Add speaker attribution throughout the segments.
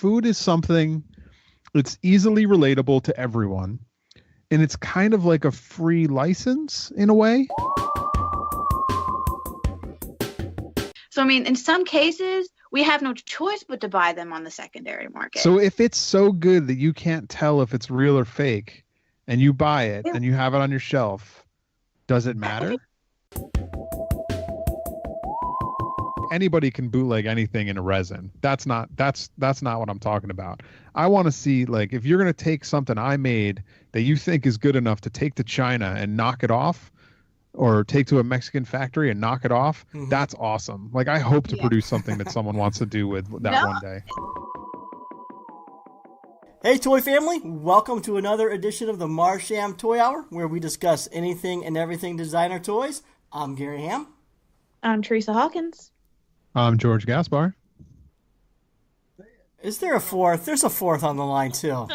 Speaker 1: food is something it's easily relatable to everyone, and it's kind of like a free license in a way.
Speaker 2: So, I mean, in some cases, we have no choice but to buy them on the secondary market.
Speaker 1: So if it's so good that you can't tell if it's real or fake, and you buy it and you have it on your shelf, does it matter? Anybody can bootleg anything in a resin. That's not what I'm talking about. I want to see, like, if you're going to take something I made that you think is good enough to take to China and knock it off, or take to a Mexican factory and knock it off, that's awesome. Like, I hope to produce something that someone wants to do with that one day.
Speaker 3: Hey, toy family! Welcome to another edition of the Marsham Toy Hour, where we discuss anything and everything designer toys. I'm Gary Ham.
Speaker 2: I'm Teresa Hawkins.
Speaker 1: I'm George Gaspar.
Speaker 3: Is there a fourth? There's a fourth on the line, too.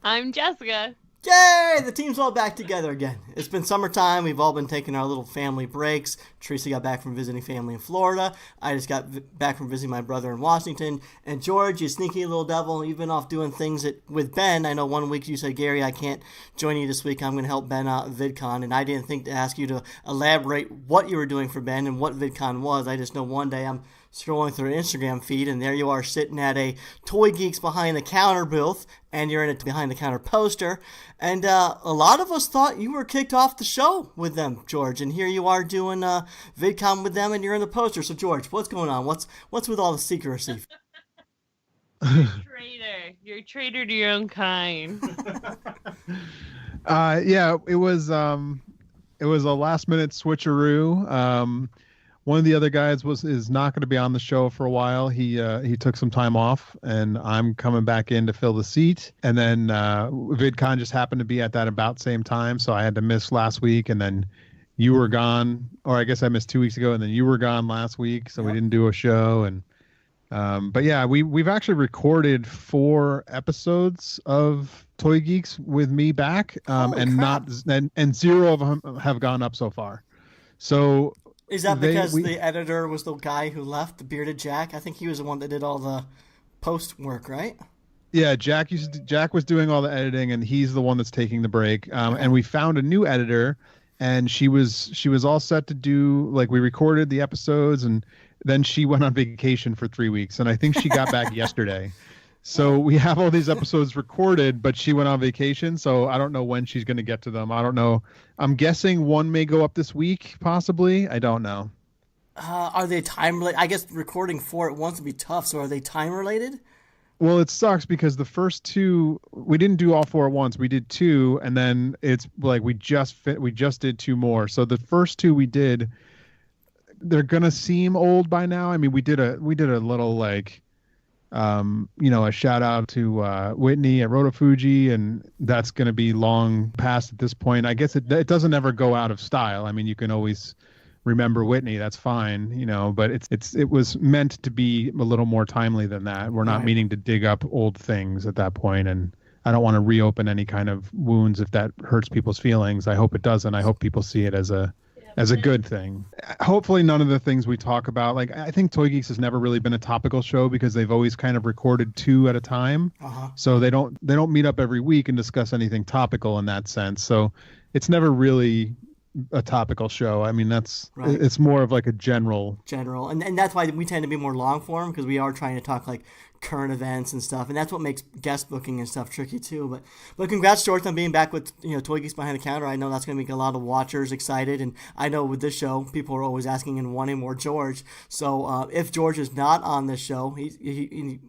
Speaker 4: I'm Jessica.
Speaker 3: Yay! The team's all back together again. It's been summertime. We've all been taking our little family breaks. Teresa got back from visiting family in Florida. I just got back from visiting my brother in Washington. And George, you sneaky little devil, you've been off doing things with Ben. I know one week you said, Gary, I can't join you this week. I'm going to help Ben out at VidCon. And I didn't think to ask you to elaborate what you were doing for Ben and what VidCon was. I just know one day I'm scrolling through an Instagram feed, and there you are sitting at a Toy Geeks Behind the Counter booth, and you're in a Behind the Counter poster. And a lot of us thought you were kicked off the show with them, George, and here you are doing VidCon with them, and you're in the poster. So, George, what's going on? What's with all the secrecy?
Speaker 4: You're a traitor to your own kind.
Speaker 1: Yeah, it was a last minute switcheroo. One of the other guys is not going to be on the show for a while. He took some time off, and I'm coming back in to fill the seat. And then VidCon just happened to be at that about same time, so I had to miss last week. And then you were gone, or I guess I missed 2 weeks ago, and then you were gone last week, so we didn't do a show. And but yeah, we've actually recorded 4 episodes of Toy Geeks with me back, and 0 of them have gone up so far. So.
Speaker 3: Is that because the editor was the guy who left, the bearded Jack? I think he was the one that did all the post work, right?
Speaker 1: Yeah, Jack was doing all the editing, and he's the one that's taking the break. And we found a new editor, and she was all set to do, like, we recorded the episodes, and then she went on vacation for 3 weeks, and I think she got back yesterday. So we have all these episodes recorded, but she went on vacation, so I don't know when she's going to get to them. I don't know. I'm guessing one may go up this week, possibly. I don't know.
Speaker 3: Are they time related? I guess recording 4 at once would be tough, so are they time related?
Speaker 1: Well, it sucks because the first 2, we didn't do all 4 at once. We did 2, and then it's like we just did 2 more. So the first 2 we did, they're going to seem old by now. I mean, we did a little, like, a shout out to Whitney at Rotofuji, and that's going to be long past at this point. I guess it doesn't ever go out of style. I mean, you can always remember Whitney, that's fine, but it was meant to be a little more timely than that. We're not meaning to dig up old things at that point, and I don't want to reopen any kind of wounds if that hurts people's feelings. I hope it doesn't. I hope people see it as a good thing. Hopefully none of the things we talk about, like, I think Toy Geeks has never really been a topical show because they've always kind of recorded 2 at a time. So they don't meet up every week and discuss anything topical in that sense. So it's never really a topical show. I mean, it's more of like a general.
Speaker 3: And that's why we tend to be more long form, because we are trying to talk like current events and stuff, and that's what makes guest booking and stuff tricky too. But congrats, George, on being back with Toy Geeks Behind the Counter. I know that's going to make a lot of watchers excited, and I know with this show people are always asking and wanting more George. So if George is not on this show, it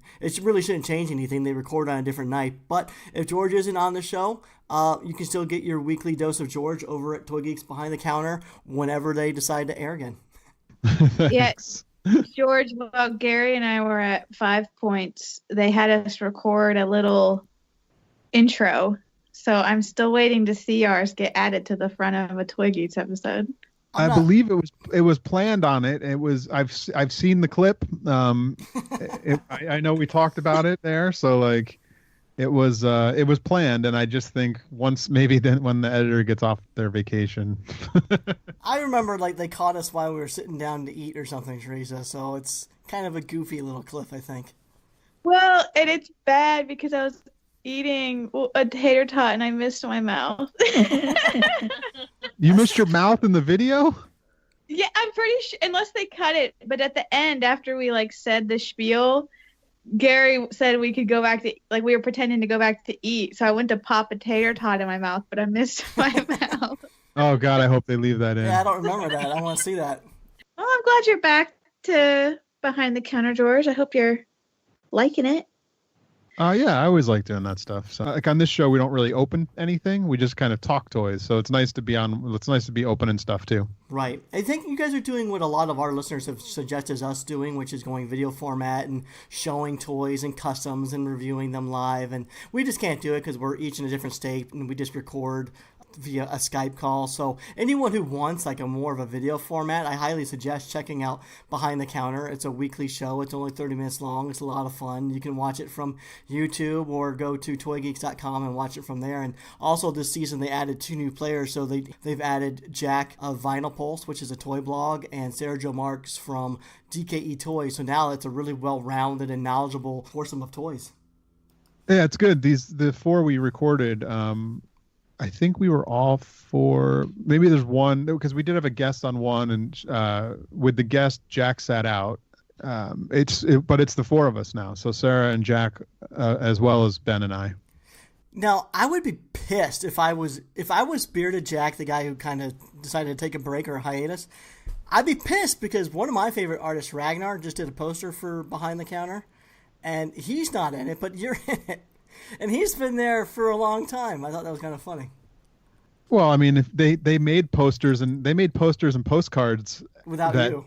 Speaker 3: really shouldn't change anything. They record on a different night, but if George isn't on the show, you can still get your weekly dose of George over at Toy Geeks Behind the Counter whenever they decide to air again.
Speaker 2: Yes. George, while Gary and I were at 5 Points, they had us record a little intro. So I'm still waiting to see ours get added to the front of a Toy Geeks episode.
Speaker 1: I believe it was planned on it. It was I've seen the clip. I know we talked about it there. So like it was planned, and I just think once maybe then when the editor gets off their vacation.
Speaker 3: I remember like they caught us while we were sitting down to eat or something, Teresa. So it's kind of a goofy little clip, I think.
Speaker 2: Well, and it's bad because I was eating a tater tot and I missed my mouth.
Speaker 1: You missed your mouth in the video?
Speaker 2: Yeah, I'm pretty sure, unless they cut it. But at the end, after we like said the spiel, Gary said we could go back to, like, we were pretending to go back to eat. So I went to pop a tater tot in my mouth, but I missed my mouth.
Speaker 1: Oh God, I hope they leave that in.
Speaker 3: Yeah, I don't remember that. I want to see that.
Speaker 2: Well, I'm glad you're back to behind the counter, George. I hope you're liking it.
Speaker 1: Yeah, I always like doing that stuff. So, like on this show, we don't really open anything. We just kind of talk toys. So it's nice to be on. It's nice to be opening stuff too.
Speaker 3: Right. I think you guys are doing what a lot of our listeners have suggested us doing, which is going video format and showing toys and customs and reviewing them live. And we just can't do it because we're each in a different state and we just record via a Skype call. So anyone who wants like a more of a video format, I highly suggest checking out Behind the Counter. It's a weekly show. It's only 30 minutes long. It's a lot of fun. You can watch it from YouTube or go to toygeeks.com and watch it from there. And also this season they added 2 new players. So they've added Jack of Vinyl Pulse, which is a toy blog, and Sarah Jo Marks from DKE Toys. So now it's a really well-rounded and knowledgeable foursome of toys.
Speaker 1: Yeah, it's good. The 4 we recorded. I think we were all 4. Maybe there's one because we did have a guest on one, and with the guest, Jack sat out. But it's the 4 of us now. So Sarah and Jack, as well as Ben and I.
Speaker 3: Now, I would be pissed if I was Bearded Jack, the guy who kind of decided to take a break or a hiatus. I'd be pissed because one of my favorite artists, Ragnar, just did a poster for Behind the Counter, and he's not in it, but you're in it. And he's been there for a long time. I thought that was kind of funny.
Speaker 1: Well, I mean, if they made posters and postcards
Speaker 3: Without you.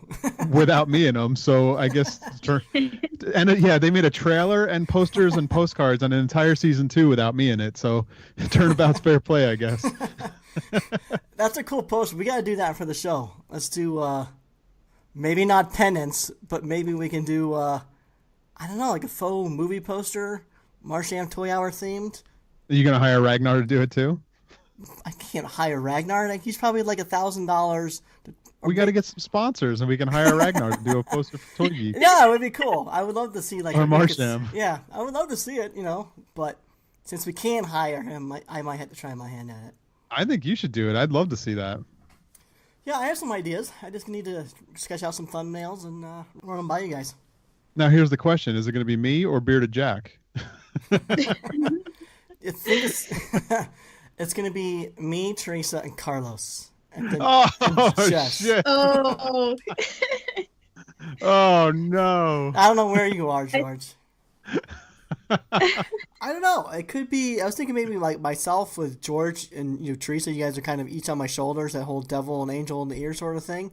Speaker 1: without me in them. So I guess they made a trailer and posters and postcards on an entire season 2 without me in it. So turnabout's fair play, I guess.
Speaker 3: That's a cool poster. We got to do that for the show. Let's do maybe not Penance, but maybe we can do I don't know, like a faux movie poster. Marsham Toy Hour themed.
Speaker 1: Are you gonna hire Ragnar to do it too?
Speaker 3: I can't hire Ragnar. Like, he's probably like $1,000.
Speaker 1: We got to get some sponsors, and we can hire Ragnar to do a poster for Toy Geek.
Speaker 3: Yeah, it would be cool. I would love to see like
Speaker 1: or Marsham.
Speaker 3: Yeah, I would love to see it. But since we can't hire him, I might have to try my hand at it.
Speaker 1: I think you should do it. I'd love to see that.
Speaker 3: Yeah, I have some ideas. I just need to sketch out some thumbnails and run them by you guys.
Speaker 1: Now here's the question: is it going to be me or Bearded Jack?
Speaker 3: It's going to be me, Teresa, and Carlos. And
Speaker 1: Shit.
Speaker 2: Oh.
Speaker 1: Oh, no.
Speaker 3: I don't know where you are, George. I don't know. It could be, I was thinking maybe like myself with George and Teresa. You guys are kind of each on my shoulders, that whole devil and angel in the ear sort of thing.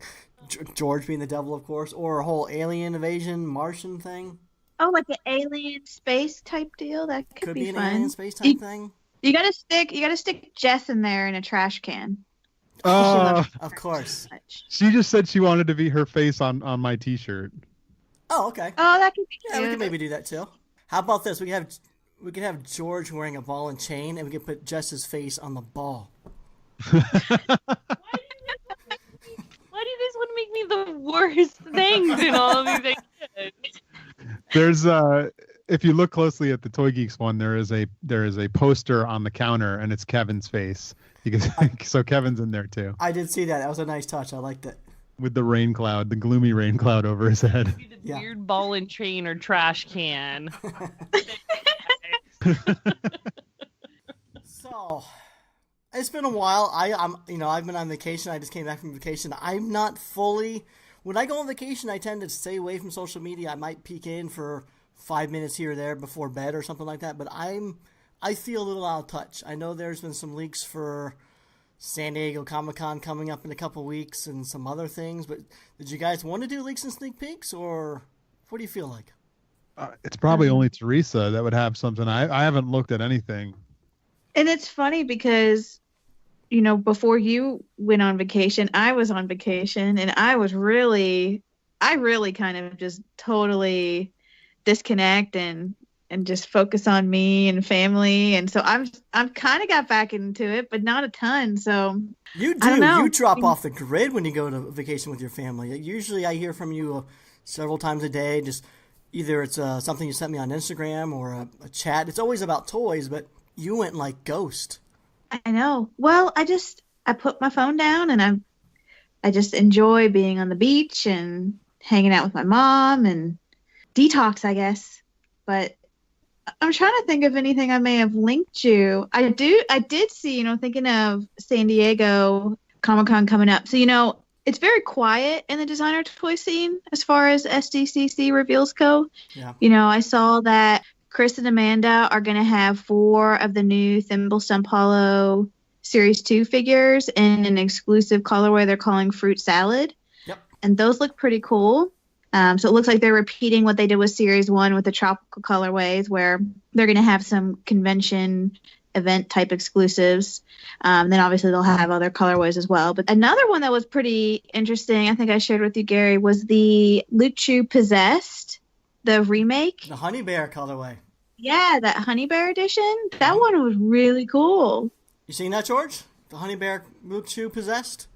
Speaker 3: George being the devil, of course, or a whole alien invasion Martian thing.
Speaker 2: Oh, like an alien space type deal? That could be
Speaker 3: an
Speaker 2: fun.
Speaker 3: Alien space type thing.
Speaker 2: You gotta stick Jess in there in a trash can.
Speaker 1: Oh,
Speaker 3: of course.
Speaker 1: She just said she wanted to be her face on my T-shirt.
Speaker 3: Oh, okay.
Speaker 2: Oh, that could be
Speaker 3: Yeah,
Speaker 2: cute.
Speaker 3: we could maybe do that too. How about this? We could have George wearing a ball and chain, and we could put Jess's face on the ball.
Speaker 4: Why do you guys want to make me the worst things in all of these ideas?
Speaker 1: There's if you look closely at the Toy Geeks one, there is a poster on the counter, and it's Kevin's face. So Kevin's in there too.
Speaker 3: I did see that. That was a nice touch. I liked it.
Speaker 1: With the rain cloud, the gloomy rain cloud over his head.
Speaker 3: Yeah.
Speaker 4: Weird ball and chain or trash can.
Speaker 3: So, it's been a while. I've been on vacation. I just came back from vacation. I'm not fully. When I go on vacation, I tend to stay away from social media. I might peek in for 5 minutes here or there before bed or something like that. But I feel a little out of touch. I know there's been some leaks for San Diego Comic-Con coming up in a couple weeks and some other things. But did you guys want to do leaks and sneak peeks, or what do you feel like?
Speaker 1: It's probably only Teresa that would have something. I haven't looked at anything.
Speaker 2: And it's funny because, before you went on vacation, I was on vacation, and I really kind of just totally disconnect and just focus on me and family. And so I've kind of got back into it, but not a ton. So
Speaker 3: you do.
Speaker 2: I don't know.
Speaker 3: You drop off the grid when you go to vacation with your family. Usually I hear from you several times a day, just Either it's something you sent me on Instagram or a chat. It's always about toys, but you went like ghost.
Speaker 2: I know. Well, I put my phone down and I just enjoy being on the beach and hanging out with my mom and detox, I guess. But I'm trying to think of anything I may have linked you. I did see, thinking of San Diego Comic-Con coming up. So, it's very quiet in the designer toy scene as far as SDCC reveals go.
Speaker 3: Yeah.
Speaker 2: I saw that Chris and Amanda are going to have 4 of the new Thimble Stump Hollow Series 2 figures in an exclusive colorway they're calling Fruit Salad.
Speaker 3: Yep.
Speaker 2: And those look pretty cool. So it looks like they're repeating what they did with Series 1 with the tropical colorways, where they're going to have some convention event type exclusives. Then obviously they'll have other colorways as well. But another one that was pretty interesting, I think I shared with you, Gary, was the Luchu Possessed, the remake.
Speaker 3: The Honey Bear colorway.
Speaker 2: Yeah, that Honey Bear edition. That one was really cool.
Speaker 3: You seen that, George? The Honey Bear Luchu Possessed?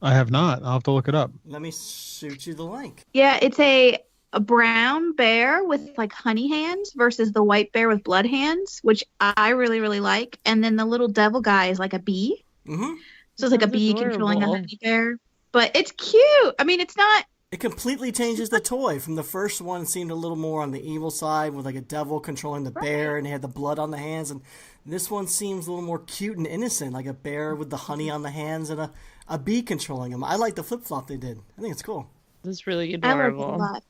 Speaker 1: I have not. I'll have to look it up.
Speaker 3: Let me shoot you the link.
Speaker 2: Yeah, it's a brown bear with like honey hands versus the white bear with blood hands, which I really, really like. And then the little devil guy is like a bee.
Speaker 3: Mm-hmm.
Speaker 2: So it's like a bee controlling a honey bear. But it's cute. I mean, it's not...
Speaker 3: It completely changes the toy. From the first one, it seemed a little more on the evil side with like a devil controlling the bear and he had the blood on the hands. And this one seems a little more cute and innocent, like a bear with the honey on the hands and a bee controlling him. I like the flip-flop they did. I think it's cool.
Speaker 4: That's really
Speaker 2: I
Speaker 4: adorable.
Speaker 2: like it a lot.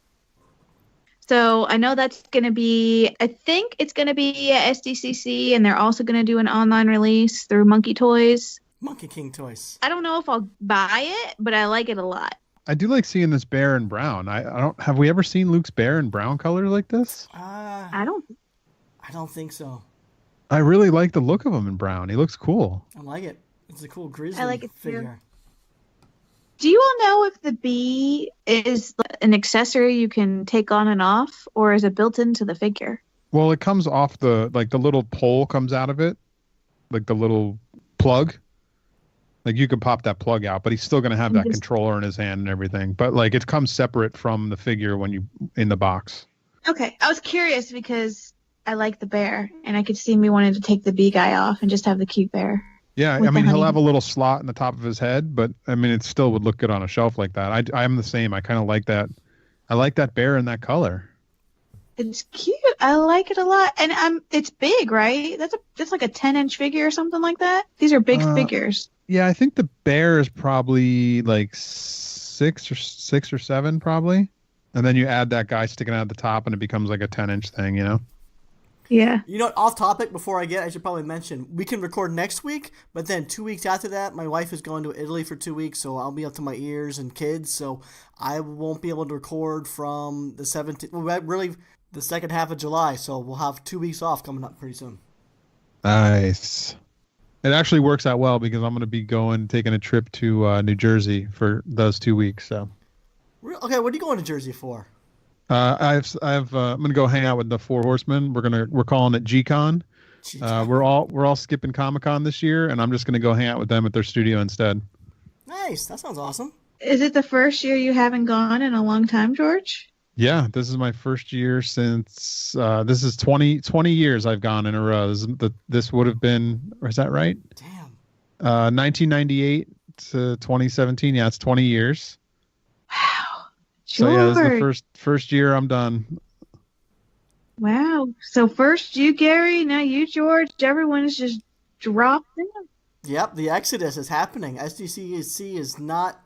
Speaker 2: So I know that's going to be, I think it's going to be at SDCC, and they're also going to do an online release through Monkey Toys.
Speaker 3: Monkey King Toys.
Speaker 2: I don't know if I'll buy it, but I like it a lot.
Speaker 1: I do like seeing this bear in brown. I don't. Have we ever seen Luke's bear in brown color like this?
Speaker 2: I
Speaker 3: don't think so.
Speaker 1: I really like the look of him in brown. He looks cool.
Speaker 3: I like it. It's a cool grizzly
Speaker 2: I like it
Speaker 3: figure.
Speaker 2: too. Do you all know if the bee is an accessory you can take on and off, or is it built into the figure?
Speaker 1: Well, it comes off the little pole comes out of it, like the little plug. Like you could pop that plug out, but he's still going to have that controller in his hand and everything. But like it comes separate from the figure when you in the box.
Speaker 2: Okay, I was curious because I like the bear, and I could see me wanting to take the bee guy off and just have the cute bear.
Speaker 1: Yeah, I mean he'll have a little slot in the top of his head, but I mean it still would look good on a shelf like that. I'm the same. I kind of like that. I like that bear in that color.
Speaker 2: It's cute. I like it a lot, and it's big, right? That's like a 10-inch figure or something like that. These are big figures.
Speaker 1: Yeah, I think the bear is probably like 6 or 7 probably. And then you add that guy sticking out the top and it becomes like a 10-inch thing,
Speaker 2: Yeah.
Speaker 3: Off topic before I should probably mention, we can record next week, but then 2 weeks after that, my wife is going to Italy for 2 weeks, so I'll be up to my ears and kids, so I won't be able to record from the 17th, really the second half of July, so we'll have 2 weeks off coming up pretty soon.
Speaker 1: Nice. It actually works out well because I'm going to be taking a trip to New Jersey for those 2 weeks. So.
Speaker 3: Okay, what are you going to Jersey for?
Speaker 1: I'm going to go hang out with the Four Horsemen. We're calling it G-Con. We're all skipping Comic-Con this year, and I'm just going to go hang out with them at their studio instead.
Speaker 3: Nice, that sounds awesome.
Speaker 2: Is it the first year you haven't gone in a long time, George?
Speaker 1: Yeah, this is my first year since this is 20 years I've gone in a row. This would have been, or is that right?
Speaker 3: Damn.
Speaker 1: 1998 to 2017. Yeah, it's 20 years.
Speaker 2: Wow.
Speaker 1: So yeah, this is the first year I'm done.
Speaker 2: Wow. So first you, Gary, now you, George. Everyone's just dropped in.
Speaker 3: Yep, the exodus is happening. SDCC is not,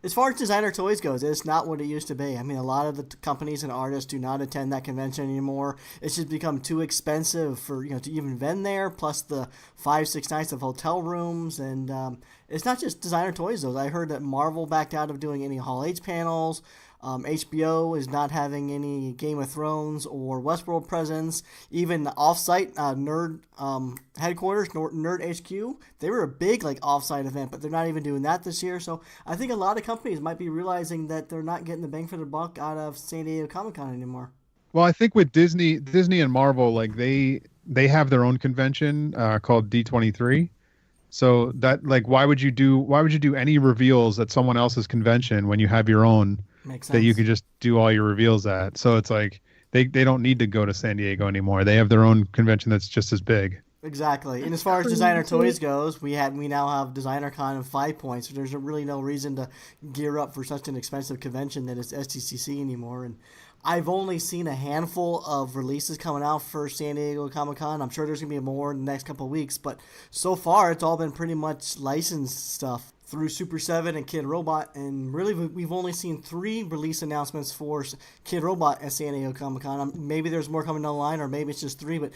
Speaker 3: as far as designer toys goes, it's not what it used to be. I mean, a lot of the companies and artists do not attend that convention anymore. It's just become too expensive for to even vend there. Plus the 5-6 nights of hotel rooms, and it's not just designer toys though. I heard that Marvel backed out of doing any Hall H panels. HBO is not having any Game of Thrones or Westworld presence. Even the offsite Nerd headquarters, Nerd HQ, they were a big offsite event, but they're not even doing that this year. So I think a lot of companies might be realizing that they're not getting the bang for their buck out of San Diego Comic-Con anymore.
Speaker 1: Well, I think with Disney and Marvel, they have their own convention called D23. So that why would you do any reveals at someone else's convention when you have your own?
Speaker 3: Makes sense.
Speaker 1: That you could just do all your reveals at. So it's they don't need to go to San Diego anymore. They have their own convention that's just as big.
Speaker 3: Exactly. And as far as designer toys goes, we now have Designer Con and 5 Points. So there's really no reason to gear up for such an expensive convention that it's SDCC anymore. And I've only seen a handful of releases coming out for San Diego Comic-Con. I'm sure there's going to be more in the next couple of weeks, but so far it's all been pretty much licensed stuff through Super 7 and Kid Robot, and really we've only seen 3 release announcements for Kid Robot at San Diego Comic-Con. Maybe there's more coming down the line, or maybe it's just 3, but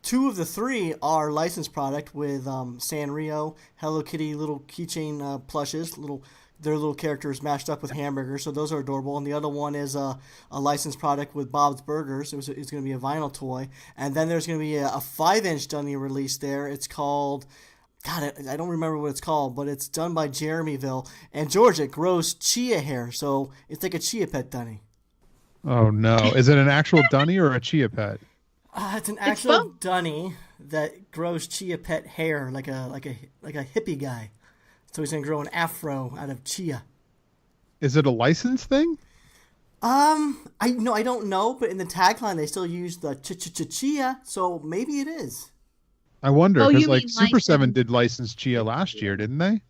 Speaker 3: 2 of the 3 are licensed product with Sanrio, Hello Kitty little keychain plushes, their little characters mashed up with hamburgers, so those are adorable. And the other one is a licensed product with Bob's Burgers. It's going to be a vinyl toy. And then there's going to be a 5-inch Dunny release there. It's called... God, I don't remember what it's called, but it's done by Jeremyville. And George, it grows chia hair, so it's like a Chia Pet Dunny.
Speaker 1: Oh, no. Is it an actual Dunny or a Chia Pet?
Speaker 3: It's an actual Dunny that grows Chia Pet hair, like a hippie guy. So he's going to grow an afro out of chia.
Speaker 1: Is it a license thing?
Speaker 3: I don't know, but in the tagline they still use the chia, so maybe it is.
Speaker 1: I wonder, because like Super
Speaker 2: license?
Speaker 1: 7 did license Chia last year, didn't they?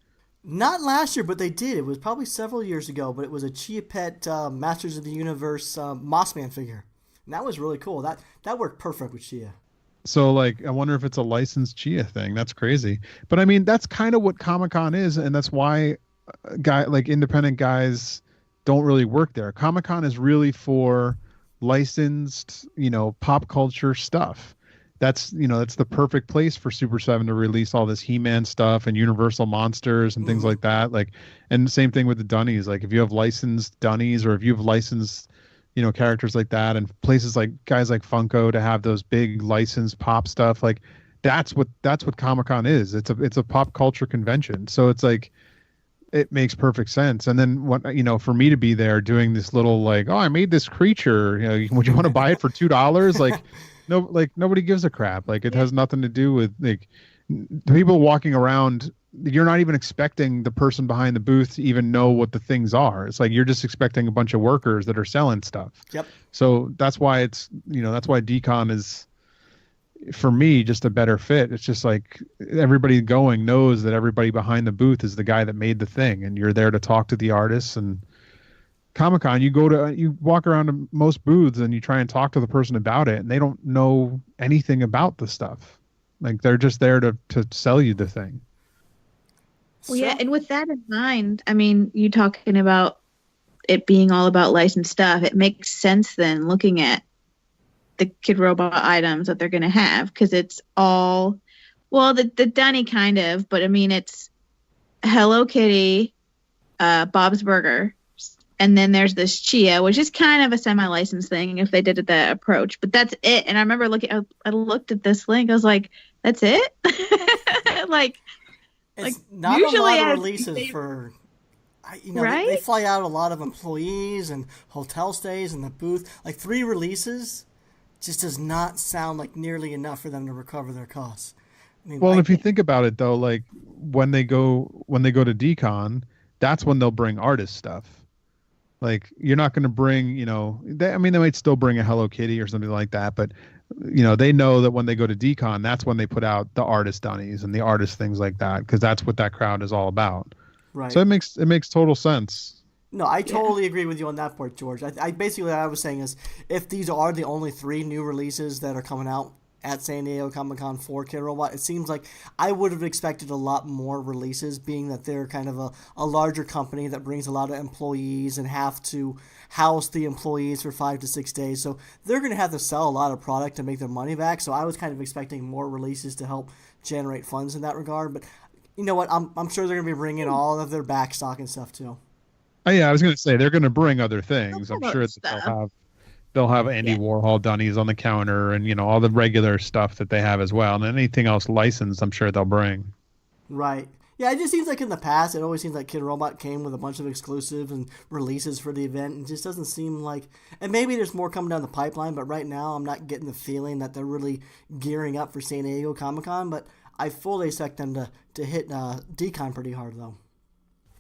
Speaker 3: Not last year, but they did. It was probably several years ago, but it was a Chia Pet Masters of the Universe Mossman figure. And that was really cool. That worked perfect with Chia.
Speaker 1: So like, I wonder if it's a licensed Chia thing. That's crazy. But I mean, that's kind of what Comic-Con is, and that's why independent guys don't really work there. Comic-Con is really for licensed, pop culture stuff. That's the perfect place for Super 7 to release all this He-Man stuff and Universal Monsters and things like that. Like, and the same thing with the Dunnies. Like, if you have licensed Dunnies, or if you have licensed, characters like that, and places like guys like Funko to have those big licensed pop stuff, like that's what Comic-Con is. It's a pop culture convention. So it's like, it makes perfect sense. And then for me to be there doing this little like, oh, I made this creature, would you want to buy it for $2? Like, no, like nobody gives a crap. Like, it has nothing to do with like the people walking around. You're not even expecting the person behind the booth to even know what the things are. It's like you're just expecting a bunch of workers that are selling stuff.
Speaker 3: Yep.
Speaker 1: So that's why that's why Decon is, for me, just a better fit. It's just like everybody going knows that everybody behind the booth is the guy that made the thing, and you're there to talk to the artists. And Comic-Con, you walk around to most booths and you try and talk to the person about it, and they don't know anything about the stuff. Like, they're just there to sell you the thing.
Speaker 2: Well, yeah, and with that in mind, I mean, you talking about it being all about licensed stuff, it makes sense then looking at the Kid Robot items that they're going to have, because it's all, well, the Dunny kind of, but I mean, it's Hello Kitty, Bob's Burger, and then there's this Chia, which is kind of a semi-licensed thing if they did it that approach, but that's it. And I remember I looked at this link, I was like, that's it?
Speaker 3: It's not
Speaker 2: usually
Speaker 3: a lot of releases for,
Speaker 2: right?
Speaker 3: They fly out a lot of employees and hotel stays and the booth. Like 3 releases just does not sound like nearly enough for them to recover their costs. I mean,
Speaker 1: well, if you think about it though, like when they go to Decon, that's when they'll bring artist stuff. Like, you're not going to bring, they might still bring a Hello Kitty or something like that, but they know that when they go to Decon, that's when they put out the artist Dunnies and the artist things like that, because that's what that crowd is all about.
Speaker 3: Right.
Speaker 1: So it makes total sense.
Speaker 3: No, I totally agree with you on that part, George. I basically, what I was saying is, if these are the only 3 new releases that are coming out at San Diego Comic-Con for Kid Robot, it seems like I would have expected a lot more releases, being that they're kind of a larger company that brings a lot of employees and have to house the employees for 5 to 6 days. So they're going to have to sell a lot of product to make their money back. So I was kind of expecting more releases to help generate funds in that regard. But you know what? I'm sure they're going to be bringing all of their back stock and stuff too.
Speaker 1: Oh, yeah, I was going to say they're going to bring other things. I'm sure that they'll have Andy Warhol Dunnies on the counter and, all the regular stuff that they have as well. And anything else licensed, I'm sure they'll bring.
Speaker 3: Right. Yeah, it just seems like in the past, it always seems like Kid Robot came with a bunch of exclusives and releases for the event. It just doesn't seem like, and maybe there's more coming down the pipeline, but right now I'm not getting the feeling that they're really gearing up for San Diego Comic-Con, but I fully expect them to hit Decon pretty hard, though.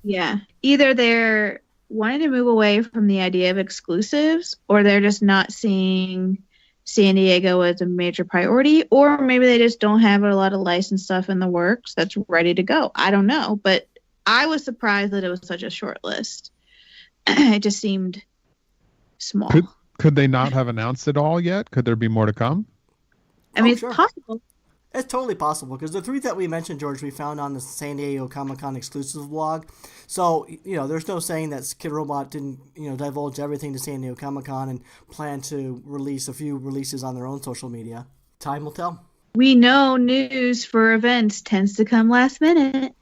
Speaker 2: Yeah. Either they're wanting to move away from the idea of exclusives, or they're just not seeing San Diego as a major priority, or maybe they just don't have a lot of licensed stuff in the works that's ready to go. I don't know, but I was surprised that it was such a short list. It just seemed small.
Speaker 1: Could they not have announced it all yet? Could there be more to come?
Speaker 2: I mean,
Speaker 3: sure.
Speaker 2: It's possible.
Speaker 3: It's totally possible because the 3 that we mentioned, George, we found on the San Diego Comic-Con exclusive blog. So, there's no saying that Kid Robot didn't, divulge everything to San Diego Comic-Con and plan to release a few releases on their own social media. Time will tell.
Speaker 2: We know news for events tends to come last minute.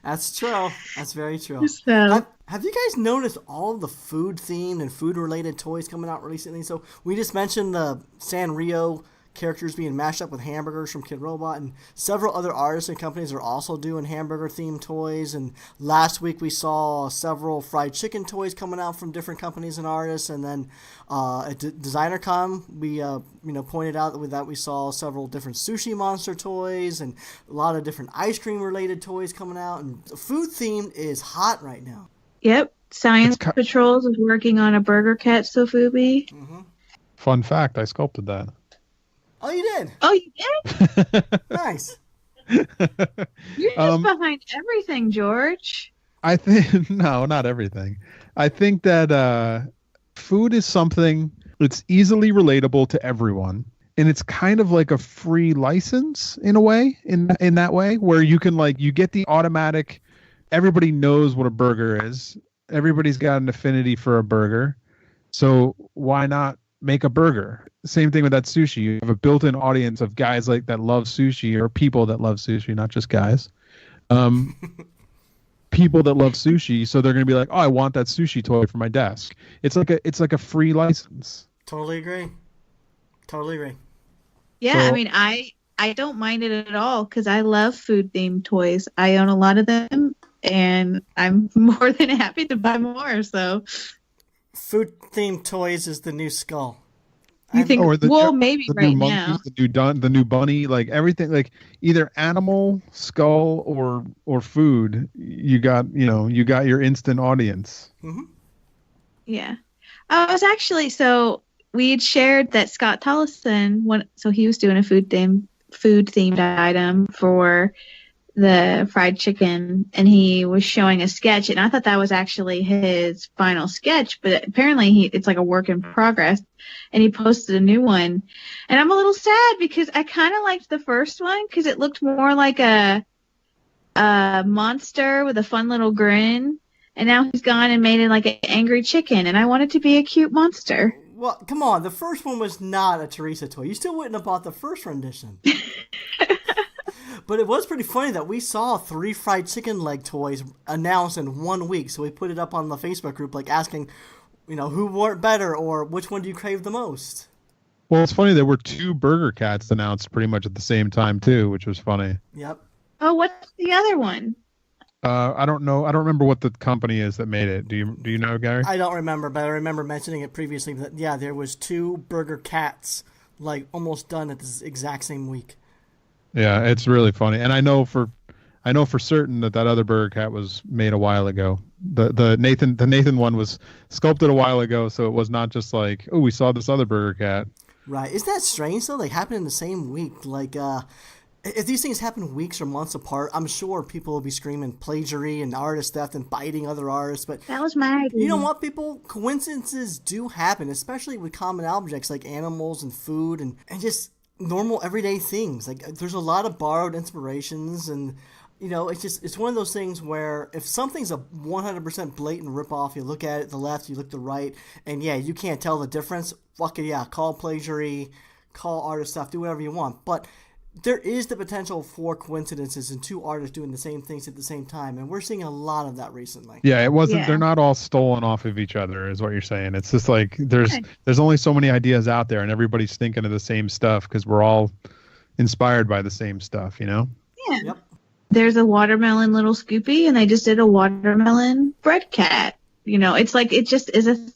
Speaker 3: That's true. That's very true.
Speaker 2: So,
Speaker 3: have you guys noticed all the food-themed and food-related toys coming out recently? So we just mentioned the Sanrio characters being mashed up with hamburgers from Kid Robot, and several other artists and companies are also doing hamburger-themed toys. And last week we saw several fried chicken toys coming out from different companies and artists. And then at DesignerCon, we pointed out that we saw several different sushi monster toys and a lot of different ice cream-related toys coming out. And the food-themed is hot right now.
Speaker 2: yep. Science Patrols is working on a Burger Cat Sofubi.
Speaker 3: Mm-hmm.
Speaker 1: Fun fact, I sculpted that.
Speaker 3: Oh, you did?
Speaker 2: Oh, you did?
Speaker 3: Nice.
Speaker 2: You're just behind everything, George.
Speaker 1: I think no, not everything. I think that food is something that's easily relatable to everyone, and it's kind of like a free license in a way, in that way, where you can you get the automatic. Everybody knows what a burger is. Everybody's got an affinity for a burger, so why not make a burger? Same thing with that sushi. You have a built-in audience of guys that love sushi, or people that love sushi, not just guys. People that love sushi, so they're going to be like, "Oh, I want that sushi toy for my desk." It's like a free license.
Speaker 3: Totally agree.
Speaker 2: Yeah,
Speaker 1: So-
Speaker 2: I mean, I don't mind it at all because I love food-themed toys. I own a lot of them, and I'm more than happy to buy more. So,
Speaker 3: Food-themed toys is the new skull.
Speaker 2: you think?
Speaker 1: Or
Speaker 2: Maybe
Speaker 1: the
Speaker 2: right
Speaker 1: new
Speaker 2: now.
Speaker 1: monkeys, the new bunny, everything, either animal, skull, or food. You got your instant audience.
Speaker 3: Mm-hmm.
Speaker 2: Yeah, I was actually we had shared that Scott Tollison so he was doing a food themed item for the fried chicken, and he was showing a sketch, and I thought that was actually his final sketch, but apparently it's like a work in progress, and he posted a new one, and I'm a little sad because I kind of liked the first one because it looked more like a monster with a fun little grin, and now he's gone and made it like an angry chicken, and I want it to be a cute monster.
Speaker 3: Well, come on. The first one was not a Teresa toy. You still wouldn't have bought the first rendition. But it was pretty funny that we saw 3 fried chicken leg toys announced in 1 week. So we put it up on the Facebook group, asking, who wore it better or which one do you crave the most?
Speaker 1: Well, it's funny, there were 2 Burger Cats announced pretty much at the same time too, which was funny.
Speaker 3: Yep.
Speaker 2: Oh, what's the other one?
Speaker 1: I don't know. I don't remember what the company is that made it. Do you know, Gary?
Speaker 3: I don't remember, but I remember mentioning it previously that, yeah, there was 2 Burger Cats, almost done at this exact same week.
Speaker 1: Yeah, it's really funny. And I know for certain that other Burger Cat was made a while ago. The Nathan one was sculpted a while ago, so it was not just we saw this other Burger Cat.
Speaker 3: Right. Isn't that strange though? They happen in the same week. If these things happen weeks or months apart, I'm sure people will be screaming plagiarism and artist theft and biting other artists. But
Speaker 2: That was my idea.
Speaker 3: you know what, people? Coincidences do happen, especially with common objects like animals and food and just normal everyday things. There's a lot of borrowed inspirations, and it's one of those things where if something's a 100% blatant ripoff, you look at it the left, you look to the right, and yeah, you can't tell the difference. Fuck it, yeah, call plagiarism, call artist stuff, do whatever you want. But there is the potential for coincidences and 2 artists doing the same things at the same time, and we're seeing a lot of that recently.
Speaker 1: Yeah, it wasn't.
Speaker 2: Yeah.
Speaker 1: They're not all stolen off of each other, is what you're saying. It's just there's only so many ideas out there, and everybody's thinking of the same stuff because we're all inspired by the same stuff.
Speaker 2: Yeah.
Speaker 3: Yep.
Speaker 2: There's a watermelon little Scoopy, and they just did a watermelon bread cat. It just is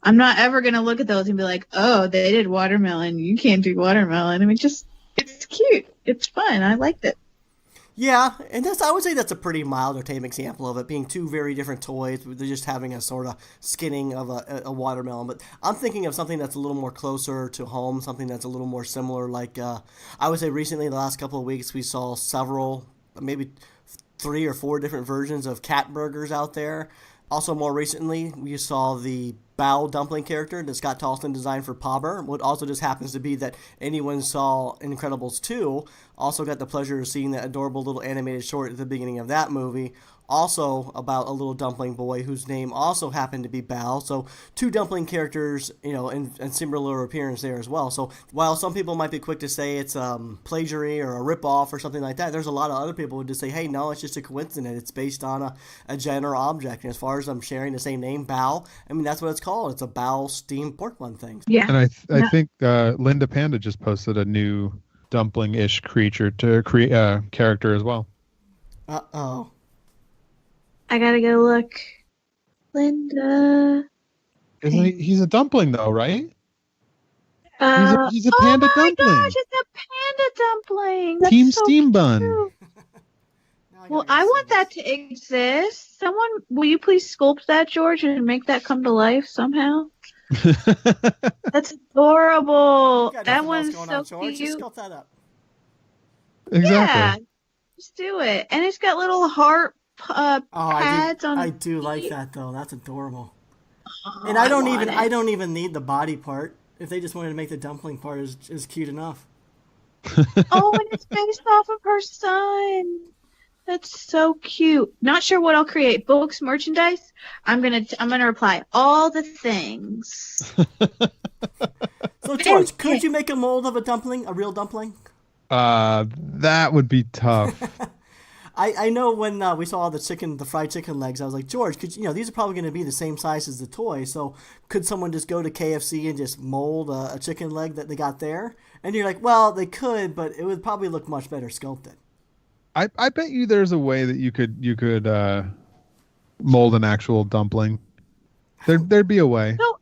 Speaker 2: I'm not ever gonna look at those and be like, oh, they did watermelon. You can't do watermelon. I mean, it's cute. It's fun. I liked it.
Speaker 3: Yeah, and I would say that's a pretty mild or tame example of it being two very different toys. They're just having a sort of skinning of a watermelon. But I'm thinking of something that's a little more closer to home, something that's a little more similar. Like I would say recently, the last couple of weeks, we saw several, maybe 3 or 4 different versions of cat burgers out there. Also, more recently, we saw the Bao dumpling character that Scott Tolston designed for Pauber. What also just happens to be that anyone saw Incredibles 2 also got the pleasure of seeing that adorable little animated short at the beginning of that movie. Also about a little dumpling boy whose name also happened to be Bao. So 2 dumpling characters, and similar appearance there as well. So while some people might be quick to say it's plagiary or a ripoff or something like that, there's a lot of other people who just say, hey, no, it's just a coincidence. It's based on a general object. And as far as I'm sharing the same name, Bao, I mean, that's what it's called. It's a Bao steamed pork bun thing.
Speaker 2: Yeah.
Speaker 1: And I think Linda Panda just posted a new dumpling-ish creature to create character as well.
Speaker 3: Uh-oh.
Speaker 2: I gotta go look. Linda.
Speaker 1: Isn't he? He's a dumpling though, right? He's a
Speaker 2: oh
Speaker 1: panda
Speaker 2: my
Speaker 1: dumpling.
Speaker 2: gosh, it's a panda dumpling. That's
Speaker 1: Team
Speaker 2: so
Speaker 1: Steam Bun.
Speaker 2: cute. Well, I want that to exist. Someone, will you please sculpt that, George, and make that come to life somehow? That's adorable. That one's so
Speaker 3: George.
Speaker 2: cute.
Speaker 3: Just sculpt that up.
Speaker 1: Exactly.
Speaker 2: Yeah, just do it. And it's got little heart pads on.
Speaker 3: I do like that though. That's adorable. And I don't even need the body part. If they just wanted to make the dumpling part is cute enough.
Speaker 2: Oh, and it's based off of her son. That's so cute. Not sure what I'll create. Books, merchandise. I'm gonna reply all the things.
Speaker 3: So George, could you make a mold of a dumpling, a real dumpling?
Speaker 1: That would be tough.
Speaker 3: I know when we saw the fried chicken legs, I was like, George, these are probably going to be the same size as the toy, so could someone just go to KFC and just mold a chicken leg that they got there? And you're like, well, they could, but it would probably look much better sculpted.
Speaker 1: I bet you there's a way that you could mold an actual dumpling. There'd be a way.
Speaker 2: So,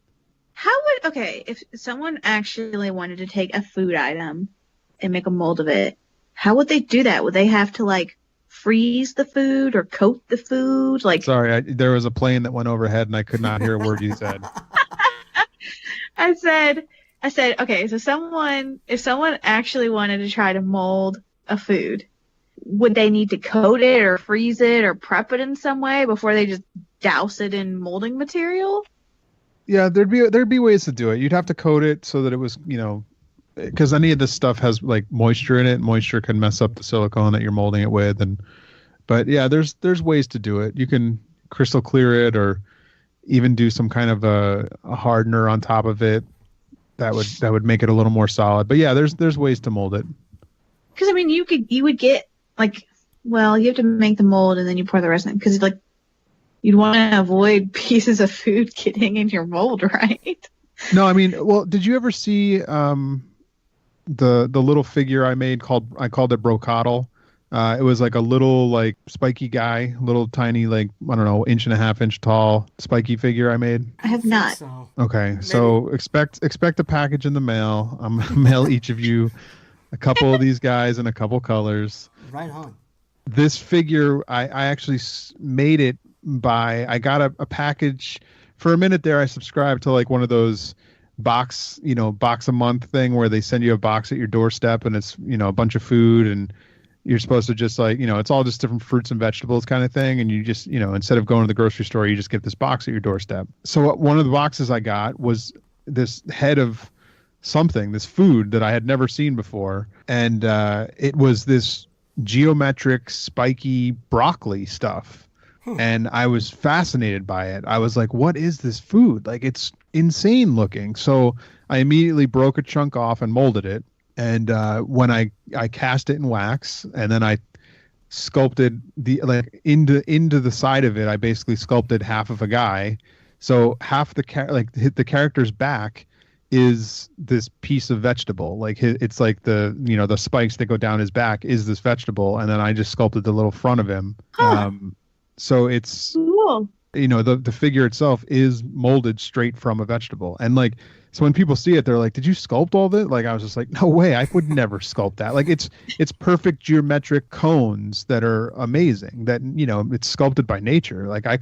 Speaker 2: if someone actually wanted to take a food item and make a mold of it, how would they do that? Would they have to freeze the food or coat the food?
Speaker 1: Sorry, there was a plane that went overhead and I could not hear a word you said.
Speaker 2: I said, okay, so if someone actually wanted to try to mold a food, would they need to coat it or freeze it or prep it in some way before they just douse it in molding material?
Speaker 1: Yeah, there'd be ways to do it. You'd have to coat it so that it was, because any of this stuff has moisture in it. Moisture can mess up the silicone that you're molding it with, but yeah, there's ways to do it. You can crystal clear it, or even do some kind of a hardener on top of it. That would make it a little more solid. But yeah, there's ways to mold it.
Speaker 2: Because you would get you have to make the mold and then you pour the rest in, because you'd want to avoid pieces of food getting in your mold, right?
Speaker 1: No, I mean, well, did you ever see the little figure I made I called it Brocodle? It was like a little spiky guy, little tiny 1.5 inch tall spiky figure I made.
Speaker 2: I have not.
Speaker 3: So.
Speaker 1: Okay,
Speaker 3: Maybe.
Speaker 1: so expect a package in the mail. I'm gonna mail each of you a couple of these guys in a couple colors.
Speaker 3: Right on.
Speaker 1: This figure, I actually made it I got a package. For a minute there, I subscribed to one of those box a month thing where they send you a box at your doorstep and it's, a bunch of food and you're supposed to just it's all just different fruits and vegetables kind of thing. And you just, instead of going to the grocery store, you just get this box at your doorstep. So one of the boxes I got was this head of this food that I had never seen before. And it was this geometric, spiky broccoli stuff. And I was fascinated by it. I was like, what is this food? It's insane looking. So I immediately broke a chunk off and molded it. And when I cast it in wax, and then I sculpted into the side of it, I basically sculpted half of a guy. So half the character's back is this piece of vegetable. It's the spikes that go down his back is this vegetable. And then I just sculpted the little front of him.
Speaker 2: Huh.
Speaker 1: So it's,
Speaker 2: cool.
Speaker 1: the figure itself is molded straight from a vegetable. And So when people see it, they're like, "Did you sculpt all this?" Like I was just like, "No way, I would never sculpt that." Like it's perfect geometric cones that are amazing. That it's sculpted by nature. Like I